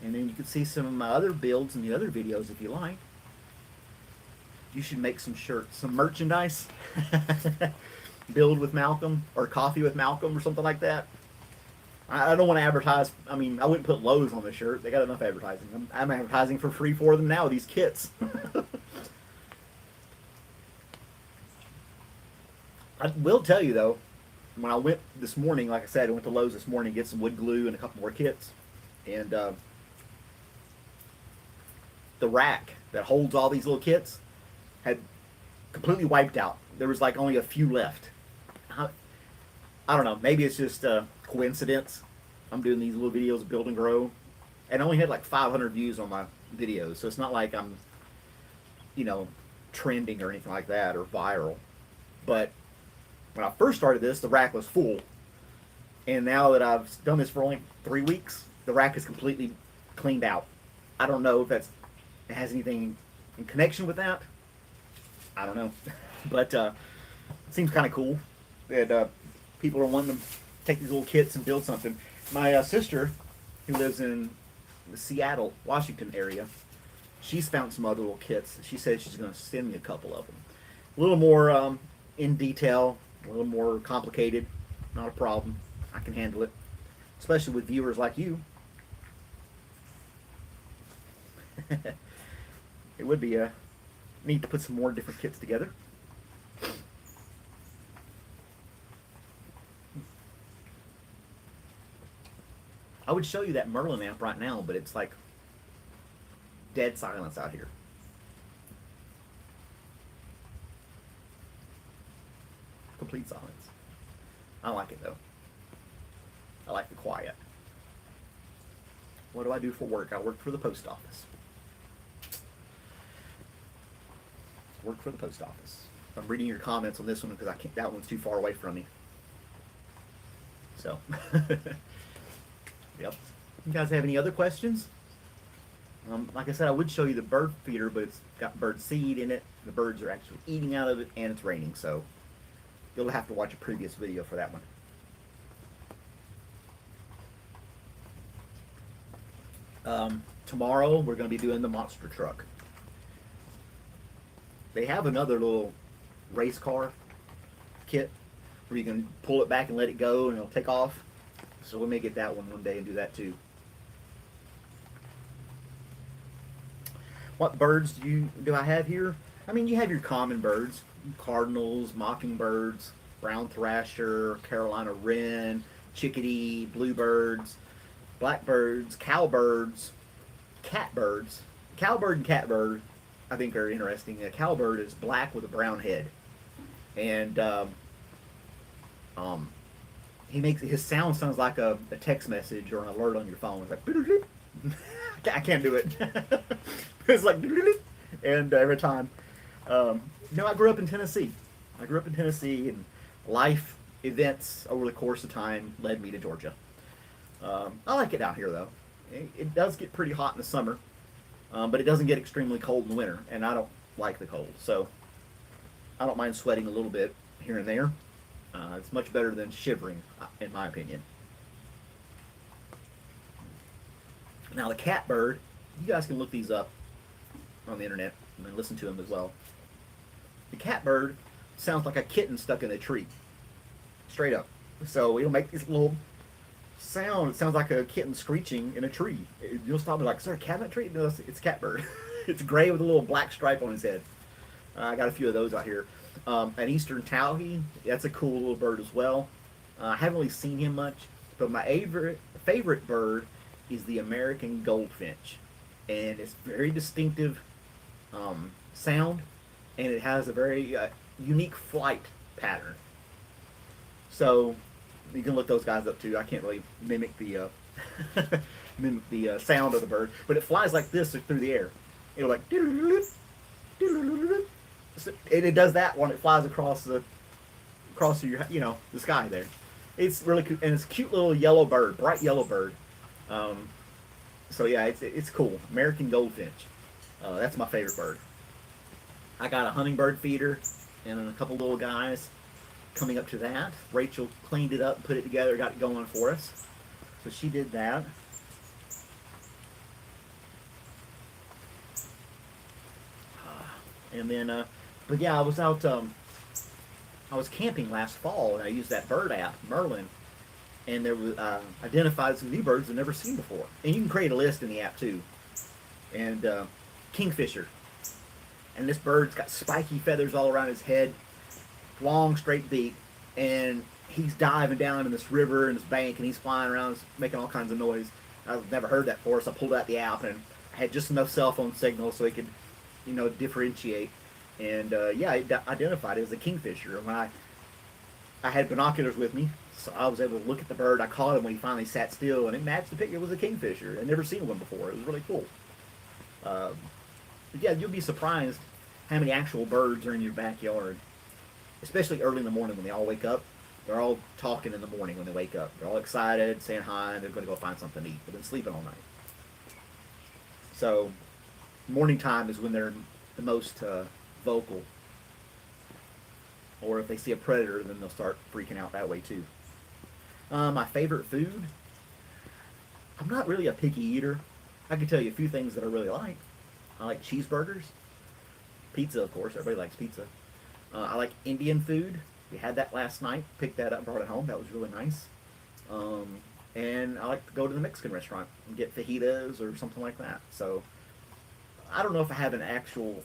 [SPEAKER 1] And then you can see some of my other builds in the other videos if you like. You should make some shirts, some merchandise. Build with Malcolm or coffee with Malcolm or something like that. I don't want to advertise. I mean, I wouldn't put Lowe's on the shirt. They got enough advertising. I'm advertising for free for them now, these kits. I will tell you, though, when I went this morning, like I said, I went to Lowe's this morning to get some wood glue and a couple more kits. And the rack that holds all these little kits had completely wiped out. There was like only a few left. I don't know. Maybe it's just a coincidence. I'm doing these little videos, build and grow, and I only had like 500 views on my videos, so it's not like I'm, you know, trending or anything like that or viral. But when I first started this, the rack was full, and now that I've done this for only 3 weeks, the rack is completely cleaned out. I don't know if it has anything in connection with that. I don't know, but it seems kind of cool that people are wanting to take these little kits and build something. My sister, who lives in the Seattle, Washington area, she's found some other little kits. She said she's going to send me a couple of them. A little more in detail, a little more complicated. Not a problem. I can handle it, especially with viewers like you. It would be neat to put some more different kits together. I would show you that Merlin amp right now, but it's like dead silence out here. Complete silence. I like it though. I like the quiet. What do I do for work? I work for the post office. Work for the post office. I'm reading your comments on this one because I can't. That one's too far away from me. So. Yep. You guys have any other questions? Like I said, I would show you the bird feeder, but it's got bird seed in it. The birds are actually eating out of it, and it's raining, so you'll have to watch a previous video for that one. Tomorrow, we're going to be doing the monster truck. They have another little race car kit where you can pull it back and let it go, and it'll take off. So we may get that one day and do that too. What birds do I have here? I mean, you have your common birds: cardinals, mockingbirds, brown thrasher, Carolina wren, chickadee, bluebirds, blackbirds, cowbirds, catbirds. Cowbird and catbird, I think, are interesting. A cowbird is black with a brown head, and he makes his sound sounds like a text message or an alert on your phone. It's like I can't do it. It's like and every time. I grew up in Tennessee. And life events over the course of time led me to Georgia. I like it out here though. It does get pretty hot in the summer, but it doesn't get extremely cold in the winter, and I don't like the cold, so I don't mind sweating a little bit here and there. It's much better than shivering, in my opinion. Now the catbird, you guys can look these up on the internet and listen to them as well. The catbird sounds like a kitten stuck in a tree, straight up. So it'll make this little sound. It sounds like a kitten screeching in a tree. You'll stop and be like, "Is there a cat in that tree?" No, it's a catbird. It's gray with a little black stripe on his head. I got a few of those out here. An eastern towhee, that's a cool little bird as well. I haven't really seen him much, but my favorite bird is the American goldfinch, and it's very distinctive sound, and it has a very unique flight pattern. So you can look those guys up too. I can't really mimic the sound of the bird, but it flies like this through the air. It'll like, and it does that when it flies across your the sky there. It's really cool, and it's a cute little yellow bird, bright yellow bird. So yeah, it's cool. American goldfinch. That's my favorite bird. I got a hummingbird feeder and a couple little guys coming up to that. Rachel cleaned it up, put it together, got it going for us. So she did that. And then, but yeah, I was camping last fall, and I used that bird app, Merlin, and there was identified some new birds I've never seen before. And you can create a list in the app too. And kingfisher, and this bird's got spiky feathers all around his head, long straight beak, and he's diving down in this river and this bank, and he's flying around, making all kinds of noise. I've never heard that before, so I pulled out the app, and I had just enough cell phone signal so he could, differentiate. And yeah, it identified it as a kingfisher. And when I had binoculars with me, so I was able to look at the bird. I caught him when he finally sat still, and it matched the picture. It was a kingfisher. I'd never seen one before. It was really cool. Um, but yeah, you'll be surprised how many actual birds are in your backyard, especially early in the morning when they all wake up. They're all talking in the morning when they wake up. They're all excited, saying hi, and they're going to go find something to eat. They've been sleeping all night. So, morning time is when they're the most vocal. Or if they see a predator, then they'll start freaking out that way too. My favorite food? I'm not really a picky eater. I can tell you a few things that I really like. I like cheeseburgers. Pizza, of course. Everybody likes pizza. I like Indian food. We had that last night. Picked that up, brought it home. That was really nice. And I like to go to the Mexican restaurant and get fajitas or something like that. So I don't know if I have an actual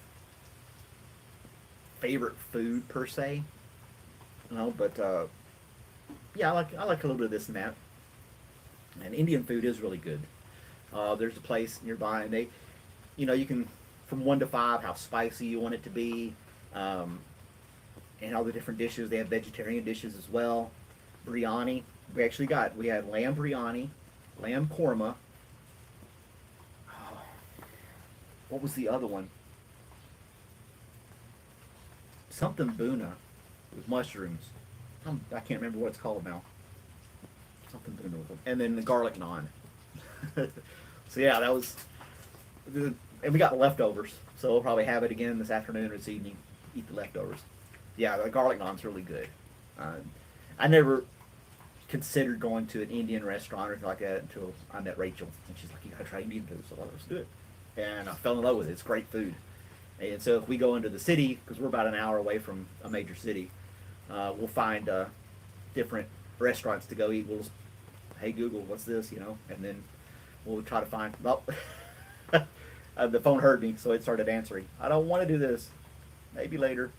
[SPEAKER 1] favorite food per se. But yeah, I like a little bit of this and that. And Indian food is really good. There's a place nearby, and you can from 1 to 5 how spicy you want it to be, and all the different dishes. They have vegetarian dishes as well. Biryani. We had lamb biryani, lamb korma. Oh, what was the other one? Something Buna with mushrooms. I can't remember what it's called now. Something Buna with them. And then the garlic naan. So yeah, that was, and we got leftovers, so we'll probably have it again this afternoon or this evening. Eat the leftovers. Yeah, the garlic naan's really good. I never considered going to an Indian restaurant or anything like that until I met Rachel, and she's like, "You gotta try Indian food." So let's do it, and I fell in love with it. It's great food. And so if we go into the city, because we're about an hour away from a major city, we'll find different restaurants to go eat. We'll just, hey Google, what's this? And then we'll try to find. Well, the phone heard me, so it started answering. I don't want to do this. Maybe later.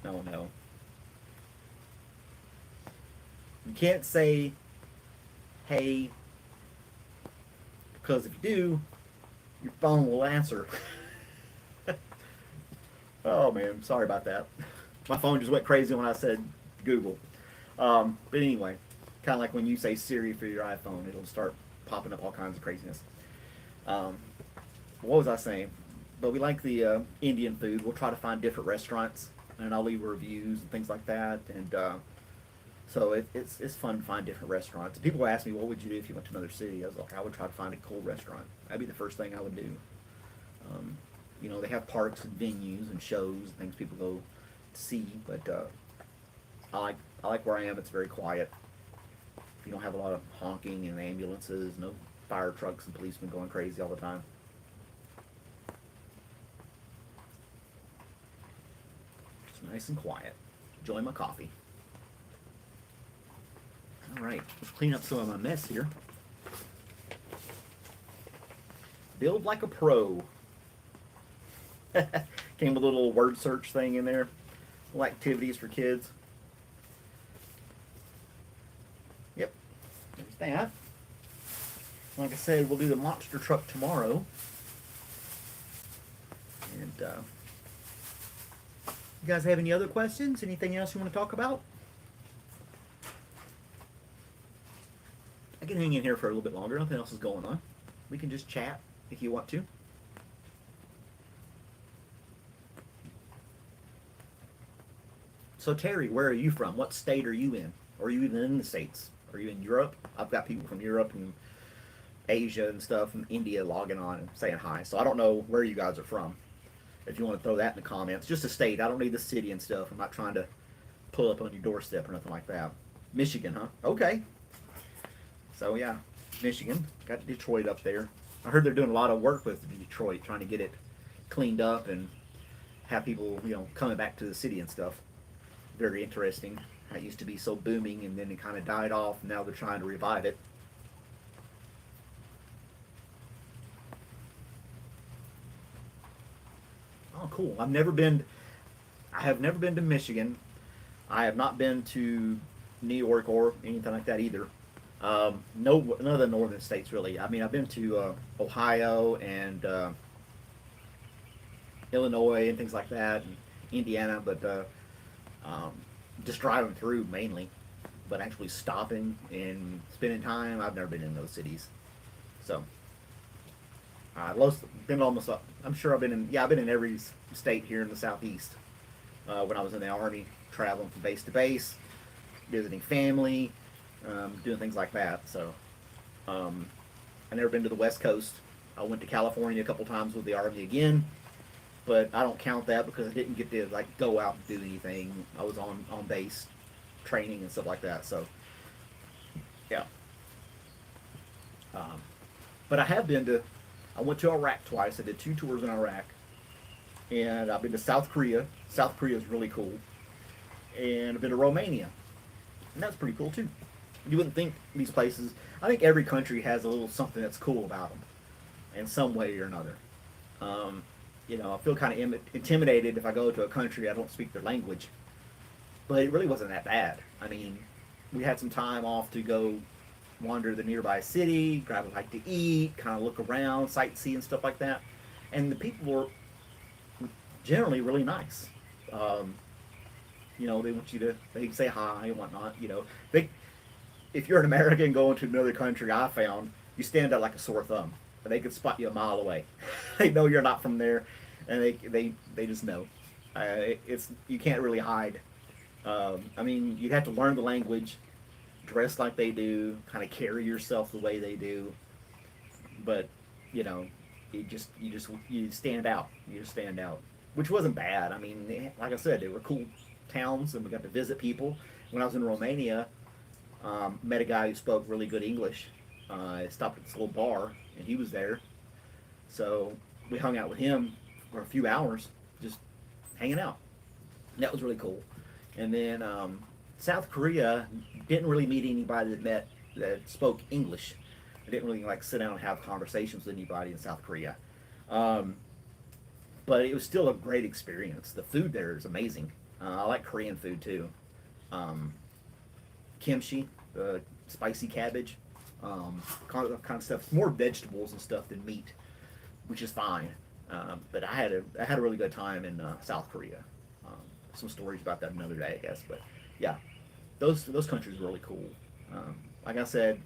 [SPEAKER 1] No, no. You can't say, hey, because if you do, your phone will answer. Oh man, sorry about that. My phone just went crazy when I said Google. But anyway, kind of like when you say Siri for your iPhone, it'll start popping up all kinds of craziness. What was I saying? But we like the Indian food. We'll try to find different restaurants, and I'll leave reviews and things like that. And so it's fun to find different restaurants. People ask me, what would you do if you went to another city? I was like, I would try to find a cool restaurant. That'd be the first thing I would do. They have parks and venues and shows and things people go to see, but I like where I am. It's very quiet. You don't have a lot of honking and ambulances, no fire trucks and policemen going crazy all the time. Just nice and quiet. Enjoy my coffee. All right, let's clean up some of my mess here. Build like a pro. Came with a little word search thing in there. Little activities for kids. Yep, there's that. Like I said, we'll do the monster truck tomorrow. And you guys have any other questions? Anything else you want to talk about? I can hang in here for a little bit longer. Nothing else is going on. We can just chat if you want to. So Terry, where are you from? What state are you in? Or are you even in the States? Are you in Europe? I've got people from Europe and Asia and stuff, and India logging on and saying hi. So I don't know where you guys are from. If you want to throw that in the comments. Just a state. I don't need the city and stuff. I'm not trying to pull up on your doorstep or nothing like that. Michigan, huh? Okay. So yeah, Michigan. Got Detroit up there. I heard they're doing a lot of work with Detroit, trying to get it cleaned up and have people, coming back to the city and stuff. Very interesting. It used to be so booming, and then it kind of died off. And now they're trying to revive it. Oh, cool. I have never been to Michigan. I have not been to New York or anything like that either. No, none of the northern states really. I mean, I've been to Ohio and Illinois and things like that, and Indiana, but um, just driving through mainly. But actually stopping and spending time, I've never been in those cities. So been almost. I'm sure I've been in. Yeah, I've been in every state here in the southeast. When I was in the army, traveling from base to base, visiting family, doing things like that. So, I never been to the West Coast. I went to California a couple times with the army again, but I don't count that because I didn't get to like go out and do anything. I was on base, training and stuff like that. So, yeah. Um, but I have been to. I went to Iraq twice. I did 2 tours in Iraq, and I've been to South Korea. South Korea is really cool, and I've been to Romania, and that's pretty cool too. You wouldn't think these places. I think every country has a little something that's cool about them, in some way or another. Um, I feel kind of intimidated if I go to a country I don't speak their language, but it really wasn't that bad. I mean, we had some time off to go wander the nearby city, grab a bite to eat, kind of look around, sightsee and stuff like that, and the people were generally really nice. Um, they want you to they say hi and whatnot. They if you're an American going to another country, I found you stand out like a sore thumb. They could spot you a mile away. They know you're not from there, and they just know. It's you can't really hide. I mean, you'd have to learn the language, dress like they do, kind of carry yourself the way they do. But you know, you stand out. You just stand out, which wasn't bad. I mean, like I said, they were cool towns, and we got to visit people. When I was in Romania, met a guy who spoke really good English. I stopped at this little bar, and he was there. So we hung out with him for a few hours, just hanging out. And that was really cool. And then South Korea, didn't really meet anybody that spoke English. I didn't really like sit down and have conversations with anybody in South Korea. Um, but it was still a great experience. The food there is amazing. I like Korean food too. Um, Kimchi, spicy cabbage, kind of stuff. It's more vegetables and stuff than meat, which is fine. But I had a really good time in South Korea. Um, some stories about that another day, I guess. But yeah, those countries are really cool. Like I said,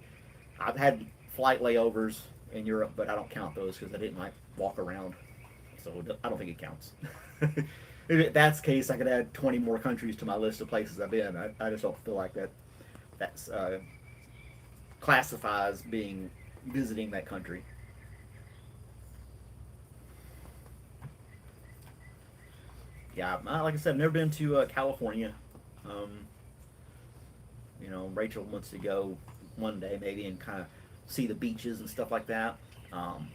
[SPEAKER 1] I've had flight layovers in Europe, but I don't count those because I didn't like walk around, so I don't think it counts. If that's the case, I could add 20 more countries to my list of places I've been. I just don't feel like that's classifies being visiting that country. Yeah, like I said, I've never been to California. Um, Rachel wants to go one day maybe and kind of see the beaches and stuff like that. Um,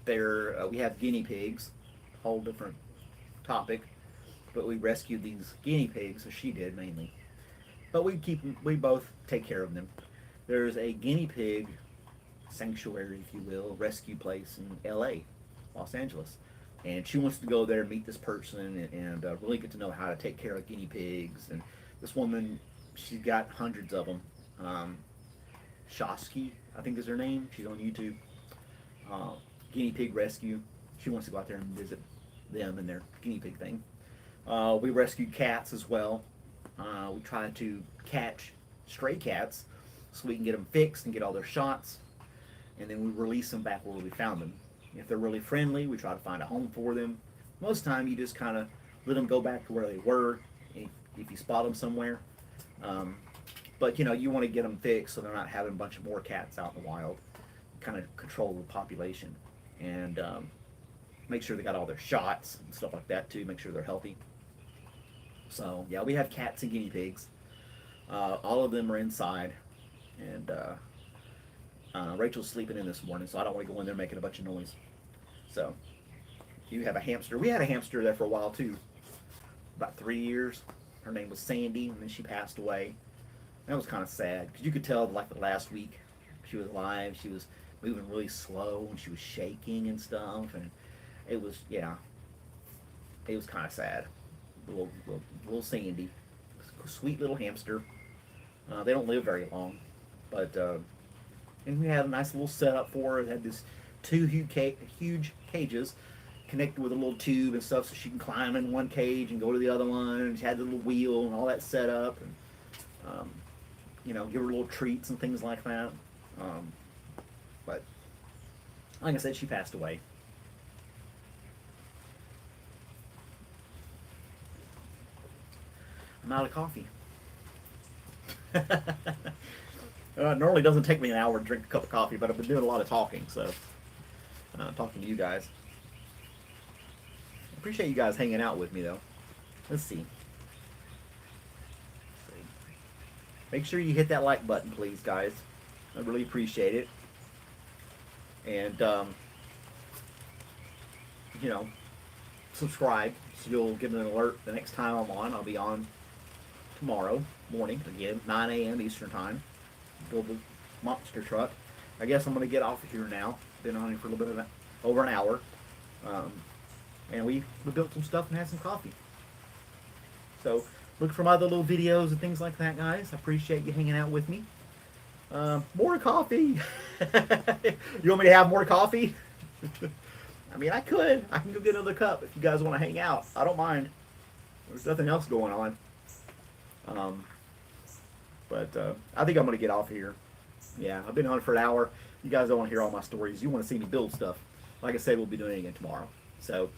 [SPEAKER 1] we have guinea pigs, whole different topic, but we rescued these guinea pigs, or she did mainly. But we both take care of them. There's a guinea pig sanctuary, if you will, rescue place in L.A., Los Angeles, and she wants to go there and meet this person and really get to know how to take care of guinea pigs. And this woman, she's got hundreds of them. Shosky, I think is her name. She's on YouTube. Uh, Guinea pig rescue. She wants to go out there and visit them and their guinea pig thing. We rescued cats as well. We try to catch stray cats so we can get them fixed and get all their shots, and then we release them back where we found them. If they're really friendly, we try to find a home for them. Most of the time, you just kind of let them go back to where they were if you spot them somewhere. But you want to get them fixed so they're not having a bunch of more cats out in the wild. Kind of control the population and make sure they got all their shots and stuff like that too. Make sure they're healthy. So yeah, we have cats and guinea pigs. All of them are inside, and Rachel's sleeping in this morning, so I don't want to go in there making a bunch of noise. So You have a hamster. We had a hamster there for a while too, about 3 years. Her name was Sandy, and then she passed away. That was kind of sad because you could tell like the last week she was alive. She was moving really slow and she was shaking and stuff, and it was it was kind of sad. Little Sandy, sweet little hamster. They don't live very long, but and we had a nice little setup for her. It had this two huge cages connected with a little tube and stuff, so she can climb in one cage and go to the other one. And she had the little wheel and all that set up, and give her little treats and things like that. But like I said, she passed away. I'm out of coffee. Normally doesn't take me an hour to drink a cup of coffee, but I've been doing a lot of talking, so talking to you guys. Appreciate you guys hanging out with me, though. Let's see. Make sure you hit that like button, please, guys. I really appreciate it. And, subscribe so you'll get an alert the next time I'm on. I'll be on tomorrow morning, again, 9 a.m. Eastern Time. Build the monster truck. I guess I'm going to get off of here now. Been on here for a little bit of over an hour. And we built some stuff and had some coffee. So look for my other little videos and things like that, guys. I appreciate you hanging out with me. More coffee. You want me to have more coffee? I mean, I could. I can go get another cup if you guys want to hang out. I don't mind. There's nothing else going on. But I think I'm going to get off here. Yeah, I've been on for an hour. You guys don't want to hear all my stories. You want to see me build stuff. Like I said, we'll be doing it again tomorrow. So,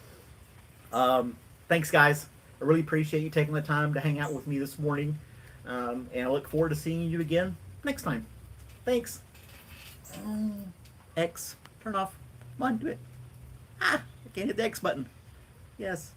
[SPEAKER 1] thanks, guys. I really appreciate you taking the time to hang out with me this morning. And I look forward to seeing you again next time. Thanks. X. Turn off. Come on, do it. I can't hit the X button. Yes.